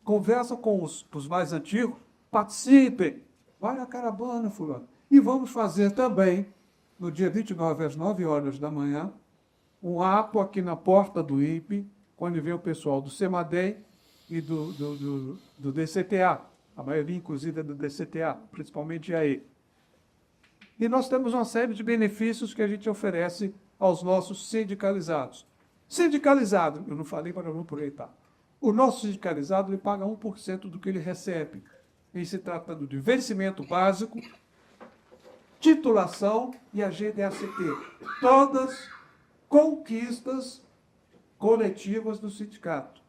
conversa com os mais antigos, participem, vai na caravana, fulano. E vamos fazer também, no dia 29, às 9 horas da manhã, um ato aqui na porta do INPE, quando vem o pessoal do CEMADEM e do DCTA, a maioria, inclusive, é do DCTA, principalmente aí. E nós temos uma série de benefícios que a gente oferece aos nossos sindicalizados. Sindicalizado, eu não falei para não aproveitar. O nosso sindicalizado ele paga 1% do que ele recebe. Em se tratando de vencimento básico, titulação e a GDACT. Todas conquistas coletivas do sindicato.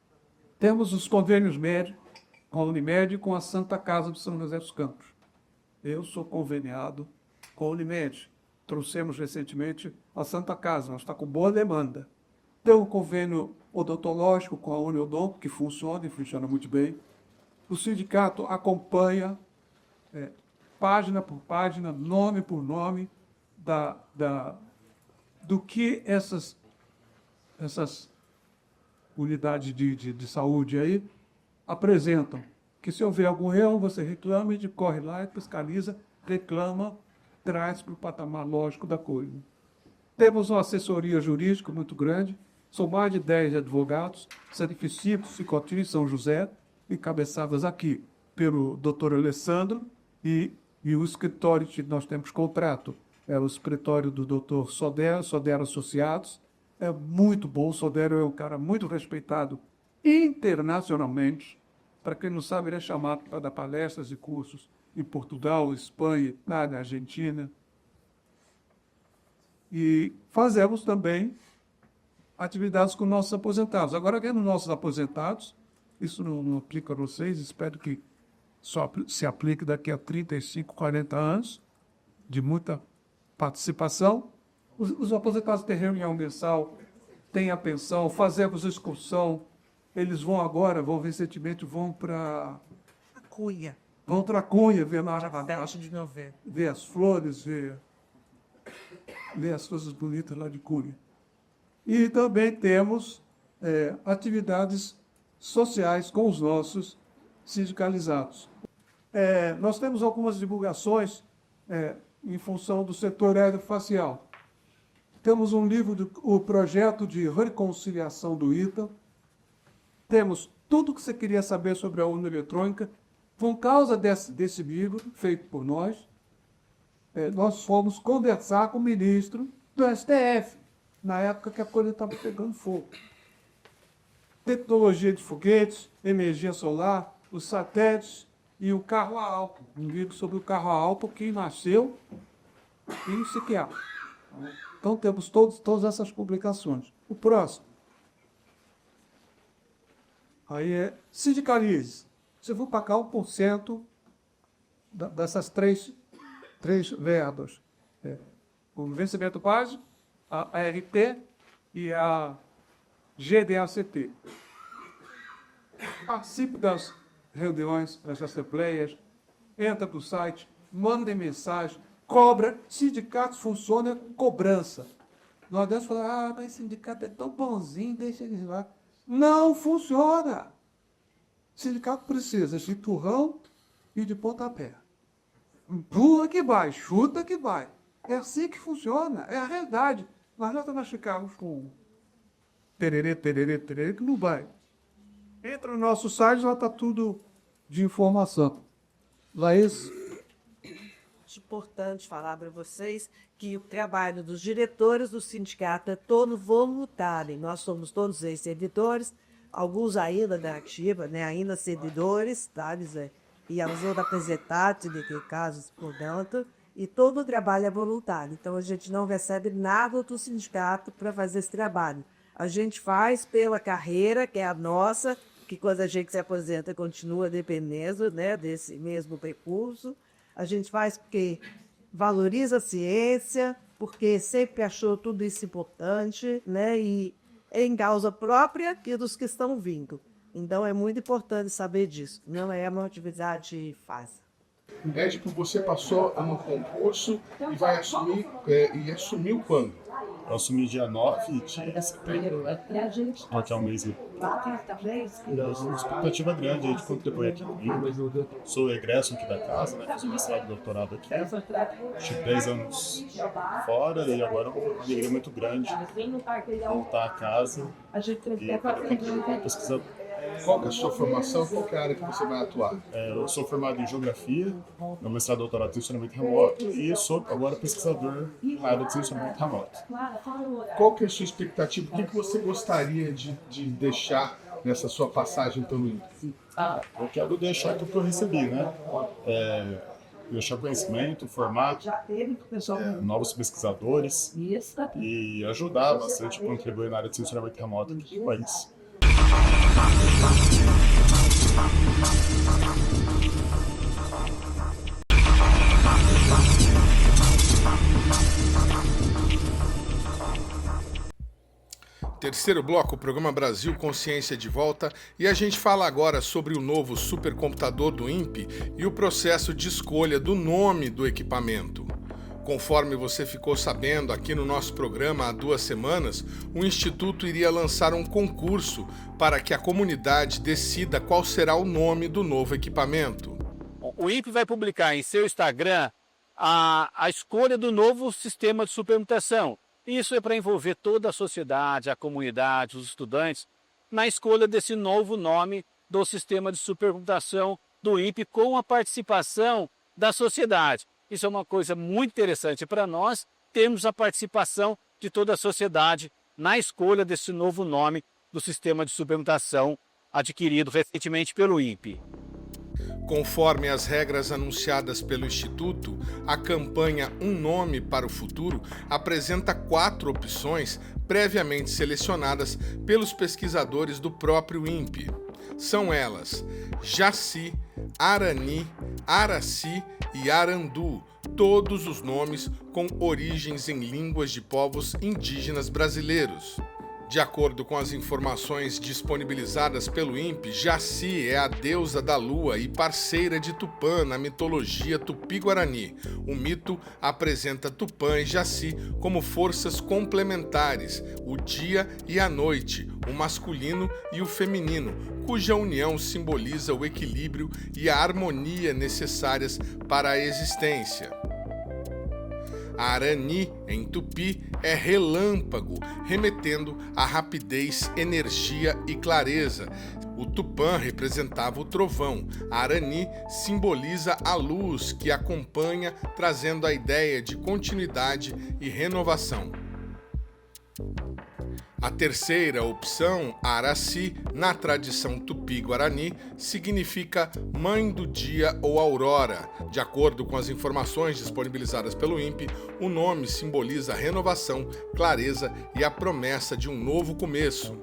Temos os convênios médicos com a Unimed e com a Santa Casa de São José dos Campos. Eu sou conveniado com a Unimed. Trouxemos recentemente a Santa Casa, nós está com boa demanda. Tem um convênio odontológico com a Uniodonto, que funciona e funciona muito bem. O sindicato acompanha, página por página, nome por nome, do que essas unidades de saúde aí apresentam. Que se houver algum erro, você reclama, a gente corre lá, fiscaliza, reclama, traz para o patamar lógico da coisa. Temos uma assessoria jurídica muito grande, são mais de 10 advogados, Santificípios, Cicotinho e São José, encabeçadas aqui pelo doutor Alessandro, e o escritório que nós temos contrato é o escritório do doutor Sodero Associados. É muito bom, o Sodero é um cara muito respeitado internacionalmente. Para quem não sabe, ele é chamado para dar palestras e cursos em Portugal, Espanha, Itália, Argentina. E fazemos também atividades com nossos aposentados. Agora, aqui nos nossos aposentados, isso não aplica a vocês, espero que só se aplique daqui a 35, 40 anos, de muita participação. Os aposentados têm reunião mensal, têm a pensão, fazemos excursão. Eles vão recentemente, vão para Cunha. Vão para Cunha, ver as flores, ver as coisas bonitas lá de Cunha. E também temos atividades sociais com os nossos sindicalizados. Nós temos algumas divulgações em função do setor aerofacial. Temos um livro, o projeto de reconciliação do ITA. Temos tudo o que você queria saber sobre a urna eletrônica. Por causa desse livro, feito por nós, nós fomos conversar com o ministro do STF, na época que a coisa estava pegando fogo. Tecnologia de foguetes, energia solar, os satélites e o carro a álcool. Um livro sobre o carro a álcool que nasceu em Siqueira. Então temos todas essas publicações. O próximo. Aí é sindicalize. Se eu vou pagar 1% dessas três verbas. O vencimento básico, a ART e a GDACT. Participe das reuniões, das assembleias, entra no site, manda mensagem, cobra. Sindicatos funcionam com cobrança. Nós devemos falar, mas sindicato é tão bonzinho, deixa eles lá. Não funciona. Sindicato precisa de turrão e de pontapé. Empurra que vai, chuta que vai. É assim que funciona, é a realidade. Nós ficamos com tererê, que não vai. Entra no nosso site, lá está tudo de informação. Laís? É importante falar para vocês que o trabalho dos diretores do sindicato é todo voluntário. Nós somos todos ex-servidores, alguns ainda da ativa, ainda servidores, tá, e alguns apresentados, de casos, portanto, e todo o trabalho é voluntário. Então, a gente não recebe nada do sindicato para fazer esse trabalho. A gente faz pela carreira, que é a nossa, que quando a gente se aposenta continua dependendo desse mesmo percurso. A gente faz porque valoriza a ciência, porque sempre achou tudo isso importante, e em causa própria e dos que estão vindo. Então, é muito importante saber disso. Não é uma atividade fácil. Médico, você passou no concurso e vai assumir, e assumiu quando? Eu assumi dia 9 de setembro, daqui a um mês. Uma expectativa grande aí de contribuir aqui comigo. Sou egresso aqui da casa, fiz um mestrado e doutorado aqui. Tive 10 anos fora e agora uma alegria muito grande voltar a casa e pesquisar. Qual que é a sua formação? Qual que é a área que você vai atuar? Eu sou formado em Geografia, no mestrado e doutorado em Funcionamento Remoto e sou agora pesquisador na área de funcionamento remoto. Qual que é a sua expectativa? O que você gostaria de deixar nessa sua passagem pelo INPE? Eu quero deixar tudo que eu recebi, deixar conhecimento, formar novos pesquisadores e ajudar bastante a contribuir na área de sensoramento remoto do país. Terceiro bloco, o programa Brasil Consciência de volta, e a gente fala agora sobre o novo supercomputador do INPE e o processo de escolha do nome do equipamento. Conforme você ficou sabendo aqui no nosso programa há 2 semanas, o Instituto iria lançar um concurso para que a comunidade decida qual será o nome do novo equipamento. O INPE vai publicar em seu Instagram a escolha do novo sistema de supercomputação. Isso é para envolver toda a sociedade, a comunidade, os estudantes, na escolha desse novo nome do sistema de supercomputação do INPE com a participação da sociedade. Isso é uma coisa muito interessante para nós, termos a participação de toda a sociedade na escolha desse novo nome do sistema de supercomputação adquirido recentemente pelo INPE. Conforme as regras anunciadas pelo Instituto, a campanha Um Nome para o Futuro apresenta 4 opções previamente selecionadas pelos pesquisadores do próprio INPE. São elas Jaci, Arani, Araci e Arandu, todos os nomes com origens em línguas de povos indígenas brasileiros. De acordo com as informações disponibilizadas pelo INPE, Jaci é a deusa da lua e parceira de Tupã na mitologia tupi-guarani. O mito apresenta Tupã e Jaci como forças complementares, o dia e a noite, o masculino e o feminino, cuja união simboliza o equilíbrio e a harmonia necessárias para a existência. A Arani, em tupi, é relâmpago, remetendo à rapidez, energia e clareza. O Tupã representava o trovão. A Arani simboliza a luz que acompanha, trazendo a ideia de continuidade e renovação. A terceira opção, Araci, na tradição tupi-guarani, significa mãe do dia ou aurora. De acordo com as informações disponibilizadas pelo INPE, o nome simboliza a renovação, clareza e a promessa de um novo começo.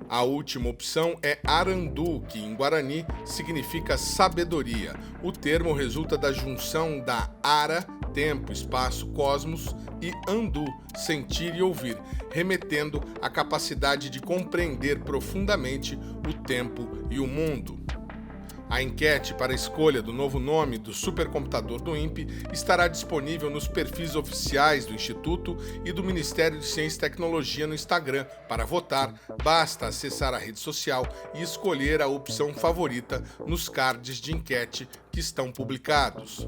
A última opção é Arandu, que em Guarani significa sabedoria. O termo resulta da junção da Ara, tempo, espaço, cosmos, e Andu, sentir e ouvir, remetendo à capacidade de compreender profundamente o tempo e o mundo. A enquete para a escolha do novo nome do supercomputador do INPE estará disponível nos perfis oficiais do Instituto e do Ministério de Ciência e Tecnologia no Instagram. Para votar, basta acessar a rede social e escolher a opção favorita nos cards de enquete que estão publicados.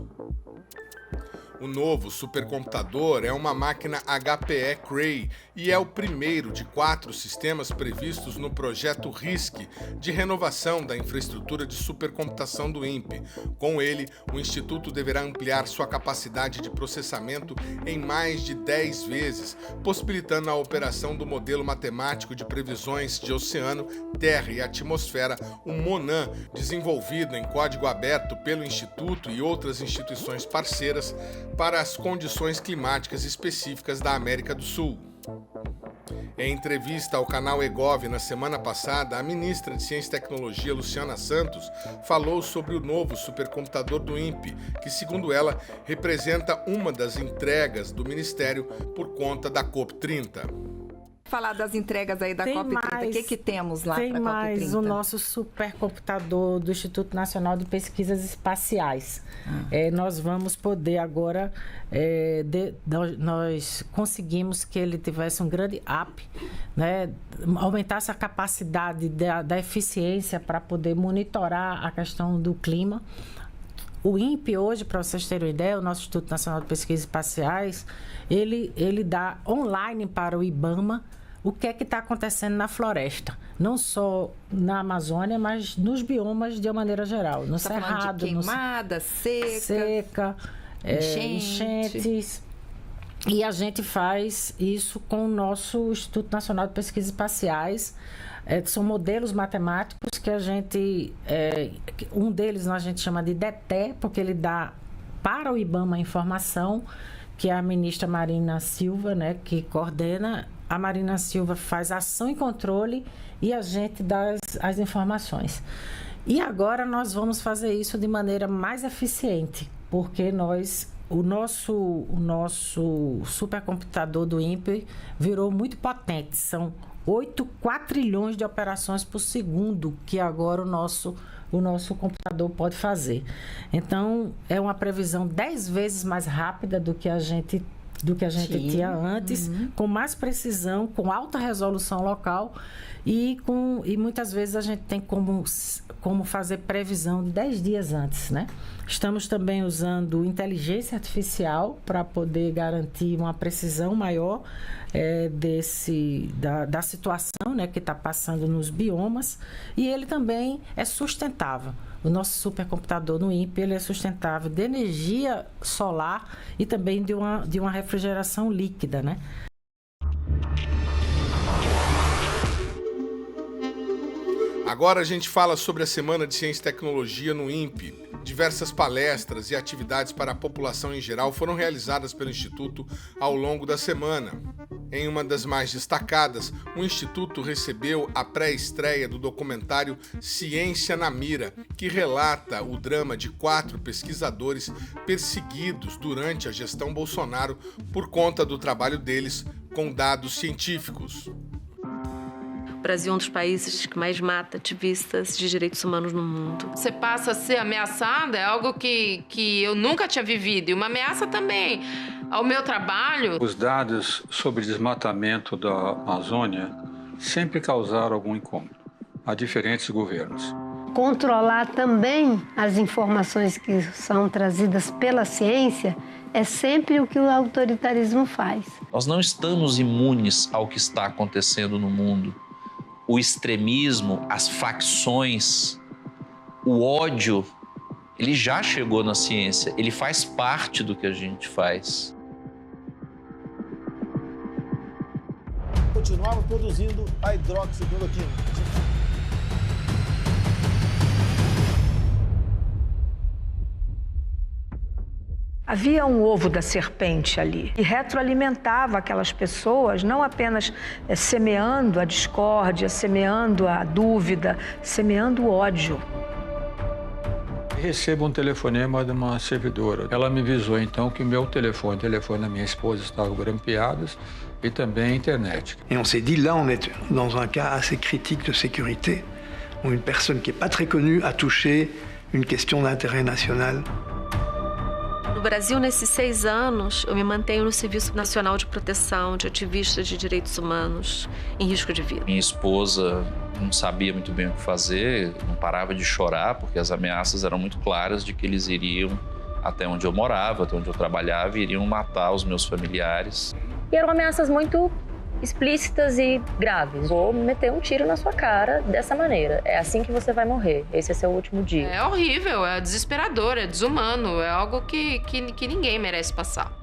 O novo supercomputador é uma máquina HPE Cray e é o primeiro de 4 sistemas previstos no projeto RISC de renovação da infraestrutura de supercomputação do INPE. Com ele, o Instituto deverá ampliar sua capacidade de processamento em mais de 10 vezes, possibilitando a operação do modelo matemático de previsões de oceano, terra e atmosfera, o MONAN, desenvolvido em código aberto pelo Instituto e outras instituições parceiras, para as condições climáticas específicas da América do Sul. Em entrevista ao canal EGOV na semana passada, a ministra de Ciência e Tecnologia, Luciana Santos, falou sobre o novo supercomputador do INPE, que, segundo ela, representa uma das entregas do Ministério por conta da COP30. Falar das entregas aí da COP30, o que temos lá para a COP30? Tem mais o nosso supercomputador do Instituto Nacional de Pesquisas Espaciais. Nós vamos poder agora, nós conseguimos que ele tivesse um grande up, né, aumentasse a capacidade da eficiência para poder monitorar a questão do clima. O INPE hoje, para vocês terem uma ideia, o nosso Instituto Nacional de Pesquisas Espaciais, ele dá online para o IBAMA o que é que está acontecendo na floresta. Não só na Amazônia, mas nos biomas de uma maneira geral. No Cerrado, de queimada, seca, enchentes. E a gente faz isso com o nosso Instituto Nacional de Pesquisas Espaciais. São modelos matemáticos que a gente... um deles a gente chama de DETE, porque ele dá para o IBAMA a informação, que é a ministra Marina Silva, né, que coordena. A Marina Silva faz ação e controle e a gente dá as informações. E agora nós vamos fazer isso de maneira mais eficiente, porque o nosso supercomputador do INPE virou muito potente. São 8 quatrilhões de operações por segundo que agora o nosso computador pode fazer. Então, é uma previsão 10 vezes mais rápida do que a gente tinha antes, com mais precisão, com alta resolução local e muitas vezes a gente tem como fazer previsão de 10 dias antes, né? Estamos também usando inteligência artificial para poder garantir uma precisão maior da situação, né, que está passando nos biomas, e ele também é sustentável. O nosso supercomputador no INPE ele é sustentável de energia solar e também de uma refrigeração líquida, né? Agora a gente fala sobre a Semana de Ciência e Tecnologia no INPE. Diversas palestras e atividades para a população em geral foram realizadas pelo Instituto ao longo da semana. Em uma das mais destacadas, o Instituto recebeu a pré-estreia do documentário Ciência na Mira, que relata o drama de 4 pesquisadores perseguidos durante a gestão Bolsonaro por conta do trabalho deles com dados científicos. O Brasil é um dos países que mais mata ativistas de direitos humanos no mundo. Você passa a ser ameaçada, é algo que eu nunca tinha vivido. E uma ameaça também ao meu trabalho. Os dados sobre desmatamento da Amazônia sempre causaram algum incômodo a diferentes governos. Controlar também as informações que são trazidas pela ciência é sempre o que o autoritarismo faz. Nós não estamos imunes ao que está acontecendo no mundo. O extremismo, as facções, o ódio, ele já chegou na ciência, ele faz parte do que a gente faz. Continuamos produzindo a hidroxicloroquina. Havia um ovo da serpente ali e retroalimentava aquelas pessoas, não apenas semeando a discórdia, semeando a dúvida, semeando o ódio. Recebo um telefonema de uma servidora. Ela me avisou então que o meu telefone, o telefone da minha esposa estavam grampeados e também a internet. Et on s'est dit, là on est dans un cas assez critique de sécurité, où une personne qui n'est pas très connue a touché une question d'intérêt national. No Brasil, nesses 6 anos, eu me mantenho no Serviço Nacional de Proteção de Ativistas de Direitos Humanos em risco de vida. Minha esposa não sabia muito bem o que fazer, não parava de chorar, porque as ameaças eram muito claras de que eles iriam até onde eu morava, até onde eu trabalhava, e iriam matar os meus familiares. E eram ameaças muito explícitas e graves. Vou meter um tiro na sua cara dessa maneira. É assim que você vai morrer. Esse é seu último dia. É horrível, é desesperador, é desumano, é algo que ninguém merece passar.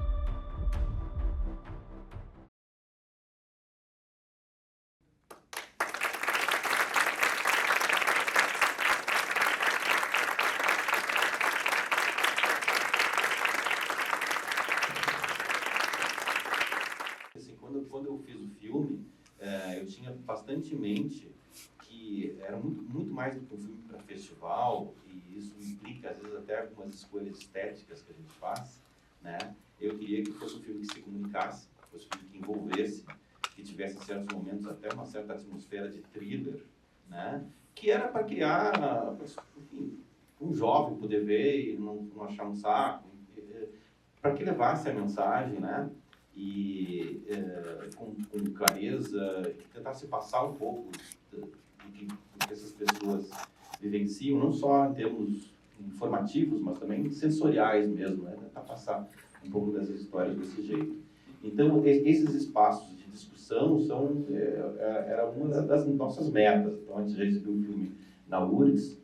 Quando eu fiz o filme, eu tinha bastante em mente que era muito mais do que um filme para festival, e isso implica, às vezes, até algumas escolhas estéticas que a gente faz, né? Eu queria que fosse um filme que se comunicasse, que fosse um filme que envolvesse, que tivesse, em certos momentos, até uma certa atmosfera de thriller, né? Que era para criar, enfim, um jovem poder ver e não achar um saco, para que levasse a mensagem, né? E com clareza, que tentasse passar um pouco do que essas pessoas vivenciam, não só em termos informativos, mas também sensoriais mesmo, né? Tentar passar um pouco dessas histórias desse jeito. Então, esses espaços de discussão era uma das nossas metas. Então, a gente já exibiu o filme na URGS,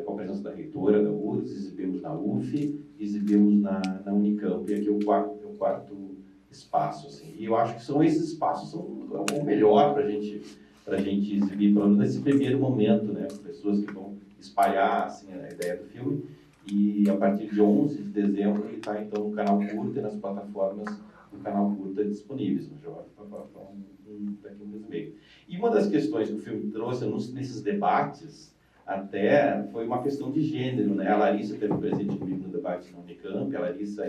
com a presença da reitora da URGS, exibimos na UF, exibimos na Unicamp, e aqui é o quarto espaço, assim. E eu acho que esses espaços são o melhor para a gente exibir, pelo menos nesse primeiro momento, né? Pessoas que vão espalhar assim, a ideia do filme. E a partir de 11 de dezembro ele está então no canal Curta e nas plataformas do canal Curta disponíveis, daqui a um mês e meio. E uma das questões que o filme trouxe nesses debates até foi uma questão de gênero, né? A Larissa esteve presente comigo no debate na Unicamp. A Larissa,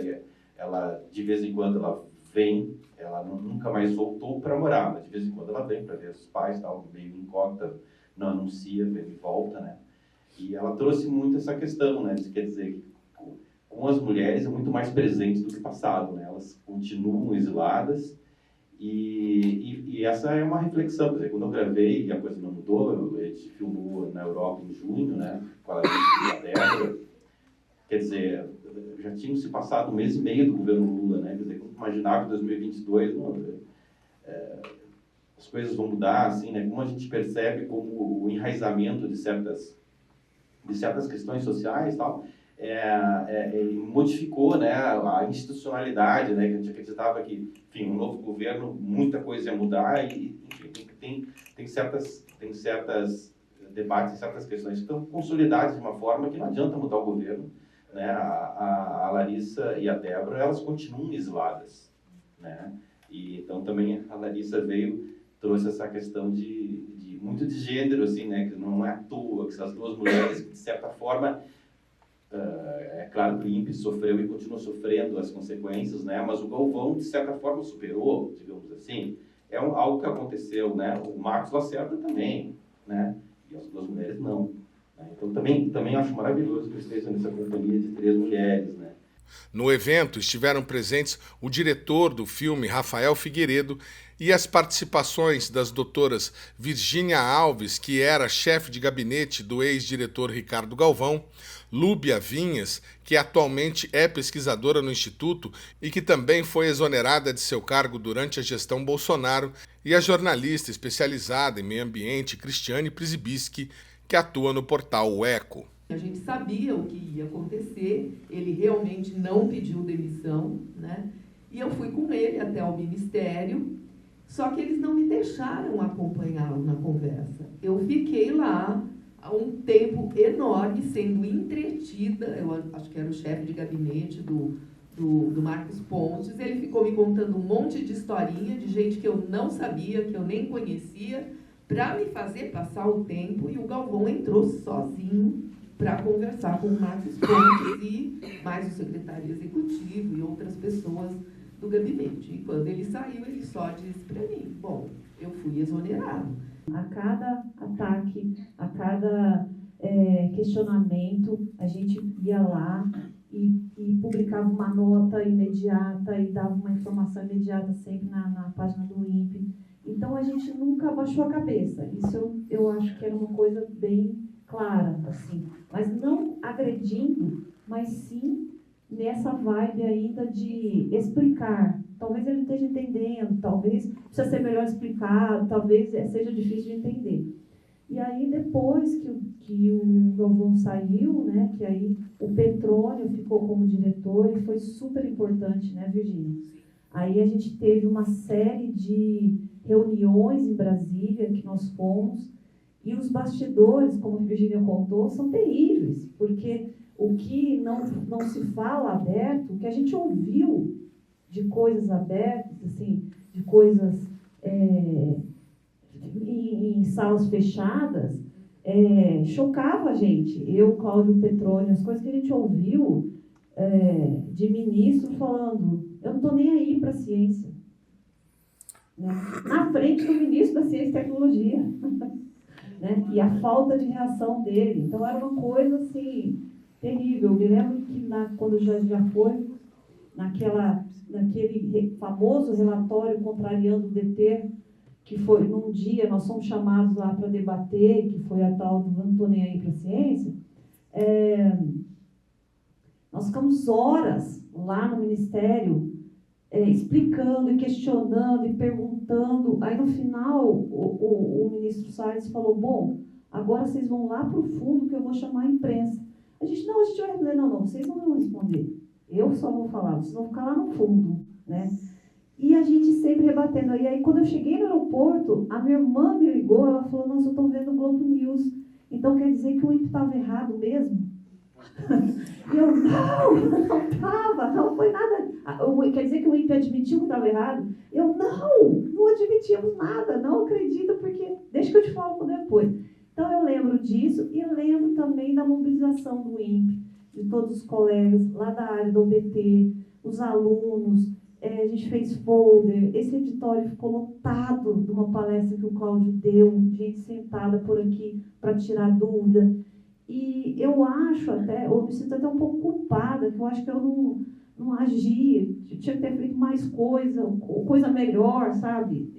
ela de vez em quando ela vem, ela nunca mais voltou para morar, mas de vez em quando ela vem para ver os pais, tal, meio incógnita, não anuncia, vem e volta, né? E ela trouxe muito essa questão, né? Quer dizer, que com as mulheres é muito mais presente do que passado, né? Elas continuam exiladas e essa é uma reflexão. Quer dizer, quando eu gravei e a coisa não mudou, a gente filmou na Europa em junho, né? Com a Larissa e a Débora. Quer dizer, já tinham se passado um mês e meio do governo Lula, né? Quer dizer, como imaginava que em 2022 as coisas vão mudar, assim, né? Como a gente percebe como o enraizamento de certas questões sociais e tal, modificou, né, a institucionalidade, né, que a gente acreditava que, enfim, um novo governo, muita coisa ia mudar e, enfim, tem certas debates, certas questões que estão consolidadas de uma forma que não adianta mudar o governo, né, a Larissa e a Débora, elas continuam exiladas, né, e então também a Larissa trouxe essa questão muito de gênero, assim, né, que não é à toa que essas duas mulheres, que de certa forma, é claro que o INPE sofreu e continua sofrendo as consequências, né, mas o Galvão, de certa forma, superou, digamos assim. É algo que aconteceu, né, o Marcos Lacerda também, né, e as duas mulheres não. Né? Então também acho maravilhoso que eles estejam nessa companhia de 3 mulheres, né. No evento estiveram presentes o diretor do filme, Rafael Figueiredo, e as participações das doutoras Virgínia Alves, que era chefe de gabinete do ex-diretor Ricardo Galvão, Lúbia Vinhas, que atualmente é pesquisadora no Instituto e que também foi exonerada de seu cargo durante a gestão Bolsonaro, e a jornalista especializada em meio ambiente, Cristiane Przybiski, que atua no portal O Eco. A gente sabia o que ia acontecer, ele realmente não pediu demissão, né? E eu fui com ele até o Ministério, só que eles não me deixaram acompanhá-lo na conversa. Eu fiquei lá há um tempo enorme, sendo entretida, eu acho que era o chefe de gabinete do Marcos Pontes, ele ficou me contando um monte de historinha de gente que eu não sabia, que eu nem conhecia, para me fazer passar o tempo, e o Galvão entrou sozinho para conversar com o Marcos Pontes e mais o secretário executivo e outras pessoas do gabinete. E quando ele saiu, ele só disse para mim, bom, eu fui exonerado. A cada ataque, a cada questionamento, a gente ia lá e publicava uma nota imediata e dava uma informação imediata sempre na página do INPE. Então, a gente nunca abaixou a cabeça. Isso eu acho que era uma coisa bem clara, assim. Mas não agredindo, mas sim nessa vibe ainda de explicar. Talvez ele esteja entendendo, talvez precisa ser melhor explicado, talvez seja difícil de entender. E aí, depois que o Galvão saiu, né, que aí o Petrônio ficou como diretor, e foi super importante, né, Virgínia? Aí a gente teve uma série de reuniões em Brasília que nós fomos, e os bastidores, como a Virgínia contou, são terríveis, porque o que não se fala aberto, o que a gente ouviu de coisas abertas, assim, de coisas em salas fechadas, chocava a gente. Eu, Cláudio Petrônio, as coisas que a gente ouviu de ministro falando, eu não estou nem aí para a ciência. Né? Na frente do ministro da Ciência e Tecnologia. Né? E a falta de reação dele. Então, era uma coisa, assim, terrível. Eu me lembro que quando já foi naquele famoso relatório contrariando o DT, que foi num dia, nós fomos chamados lá para debater, que foi a tal do não estou nem aí para a ciência, nós ficamos horas lá no Ministério explicando e questionando e perguntando. Aí, no final, o ministro Salles falou, bom, agora vocês vão lá para o fundo que eu vou chamar a imprensa. A gente vai responder, não, vocês não vão responder. Eu só vou falar, vocês vão ficar lá no fundo, né? E a gente sempre rebatendo. E aí, quando eu cheguei no aeroporto, a minha irmã me ligou, ela falou, nossa, eu estou vendo o Globo News. Então, quer dizer que o INPE estava errado mesmo? E eu, não estava, não foi nada. Quer dizer que o INPE admitiu que estava errado? Eu, não admitimos nada, não acredito, porque deixa que eu te falo depois. Então, eu lembro disso e lembro também da mobilização do INPE, de todos os colegas lá da área do OBT, os alunos. A gente fez folder, esse editório ficou lotado de uma palestra que o Cláudio deu, gente sentada por aqui para tirar dúvida. E eu acho até, eu me sinto até um pouco culpada, que eu acho que eu não agi, tinha que ter feito mais coisa melhor, sabe?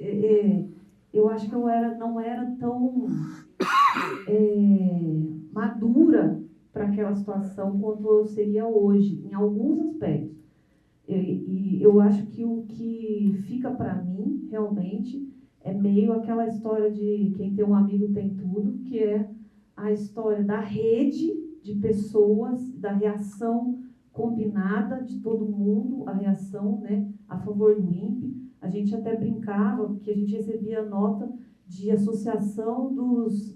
Eu acho que eu não era tão madura para aquela situação quanto eu seria hoje, em alguns aspectos. E eu acho que o que fica para mim, realmente, é meio aquela história de quem tem um amigo tem tudo, que é a história da rede de pessoas, da reação combinada de todo mundo, a reação, né, a favor do INPE. A gente até brincava, porque a gente recebia nota de associação dos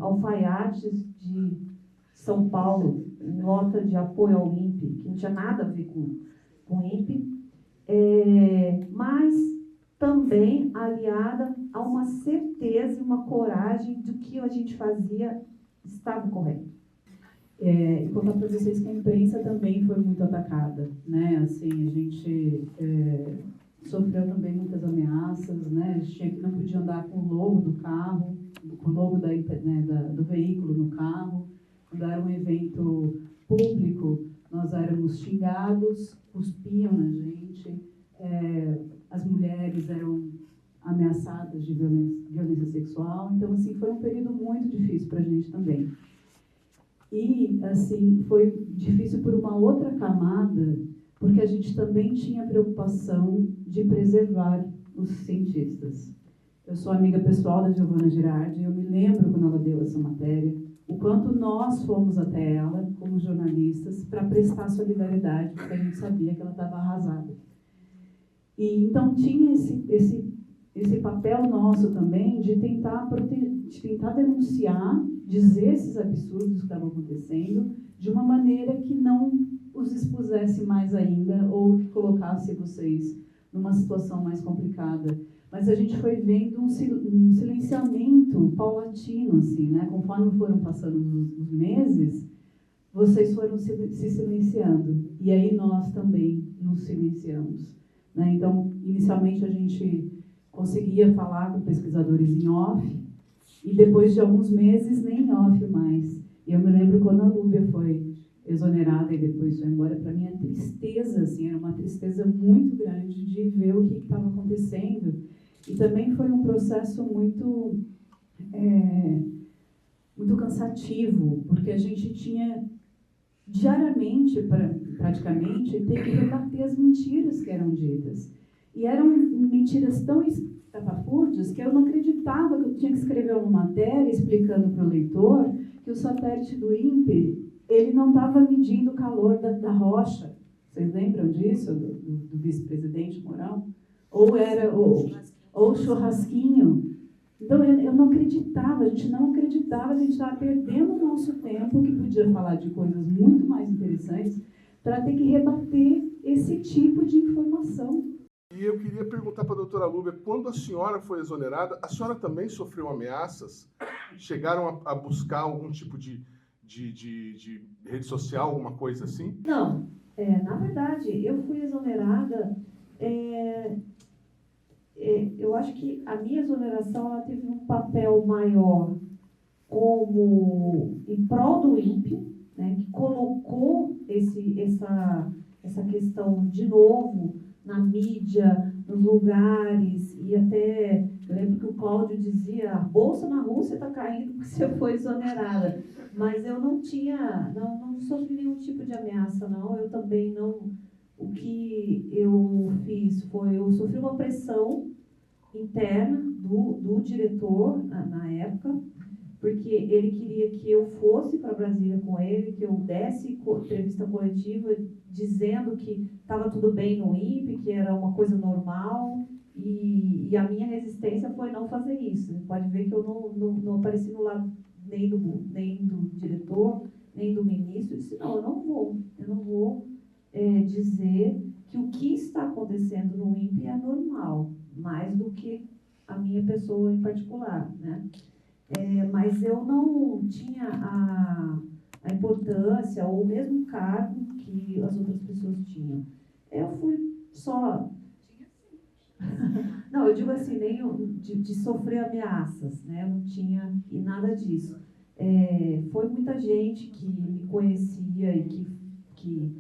alfaiates de São Paulo, nota de apoio ao INPE, que não tinha nada a ver com o INPE, mas também aliada a uma certeza e uma coragem de que a gente fazia estava correto. E contar para vocês que a imprensa também foi muito atacada, né? Assim, a gente sofreu também muitas ameaças, né? A gente não podia andar com o logo do carro, com o logo do veículo no carro. Quando era um evento público, nós éramos xingados, cuspiam na gente, as mulheres eram ameaçadas de violência sexual. Então, assim, foi um período muito difícil para a gente também. E, assim, foi difícil por uma outra camada, porque a gente também tinha preocupação de preservar os cientistas. Eu sou amiga pessoal da Giovana Girardi, e eu me lembro quando ela deu essa matéria, o quanto nós fomos até ela, como jornalistas, para prestar solidariedade, porque a gente sabia que ela estava arrasada. E então tinha esse papel nosso também de tentar denunciar, dizer esses absurdos que estavam acontecendo, de uma maneira que não os expusesse mais ainda, ou que colocasse vocês numa situação mais complicada. Mas a gente foi vendo um silenciamento paulatino, assim, né? Conforme foram passando os meses, vocês foram se silenciando. E aí nós também nos silenciamos, né? Então, inicialmente a gente conseguia falar com pesquisadores em off, e depois de alguns meses nem em off mais. E eu me lembro quando a Lúbia foi exonerada e depois foi embora, para mim a tristeza, assim, era uma tristeza muito grande de ver o que estava acontecendo. E também foi um processo muito cansativo, porque a gente tinha diariamente, praticamente, ter que rebater as mentiras que eram ditas. E eram mentiras tão estapafúrdias que eu não acreditava que eu tinha que escrever uma matéria explicando para o leitor que o satélite do INPE, ele não estava medindo o calor da rocha. Vocês lembram disso, do vice-presidente Mourão? Ou era o churrasquinho. Então, eu não acreditava, a gente não acreditava que a gente estava perdendo o nosso tempo, que podia falar de coisas muito mais interessantes, para ter que rebater esse tipo de informação. E eu queria perguntar para a doutora Lúbia, quando a senhora foi exonerada, a senhora também sofreu ameaças? Chegaram a buscar algum tipo de rede social, alguma coisa assim? Não. Na verdade, eu fui exonerada... eu acho que a minha exoneração ela teve um papel maior como em prol do INPE, né, que colocou essa questão de novo na mídia, nos lugares, e até eu lembro que o Cláudio dizia: a bolsa na Rússia está caindo porque você foi exonerada. Mas eu não sofri nenhum tipo de ameaça, não. Eu também não. O que eu fiz foi, eu sofri uma pressão interna do diretor, na época, porque ele queria que eu fosse para Brasília com ele, que eu desse entrevista coletiva dizendo que estava tudo bem no INPE, que era uma coisa normal, e a minha resistência foi não fazer isso. Você pode ver que eu não apareci no lado nem do diretor, nem do ministro. Eu disse, não, eu não vou dizer que o que está acontecendo no INPE é normal, mais do que a minha pessoa em particular, né? Mas eu não tinha a importância ou o mesmo cargo que as outras pessoas tinham. Eu fui só... Não, eu digo assim, nem de sofrer ameaças, né? Eu não tinha e nada disso. Foi muita gente que me conhecia e que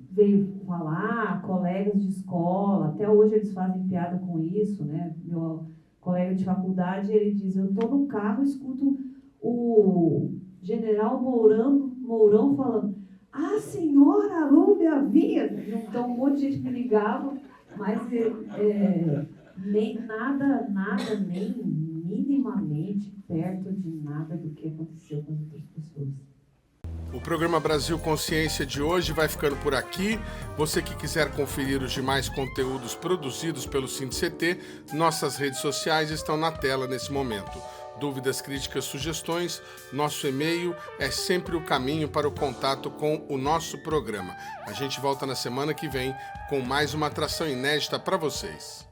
veio falar, colegas de escola, até hoje eles fazem piada com isso, né? Meu colega de faculdade, ele diz, eu estou no carro e escuto o general Mourão falando, a senhora aluga a via. Então um monte de gente me ligava, mas nem nada, nem minimamente perto de nada do que aconteceu com as outras pessoas. O programa Brasil Consciência de hoje vai ficando por aqui. Você que quiser conferir os demais conteúdos produzidos pelo SINDCT, nossas redes sociais estão na tela nesse momento. Dúvidas, críticas, sugestões, nosso e-mail é sempre o caminho para o contato com o nosso programa. A gente volta na semana que vem com mais uma atração inédita para vocês.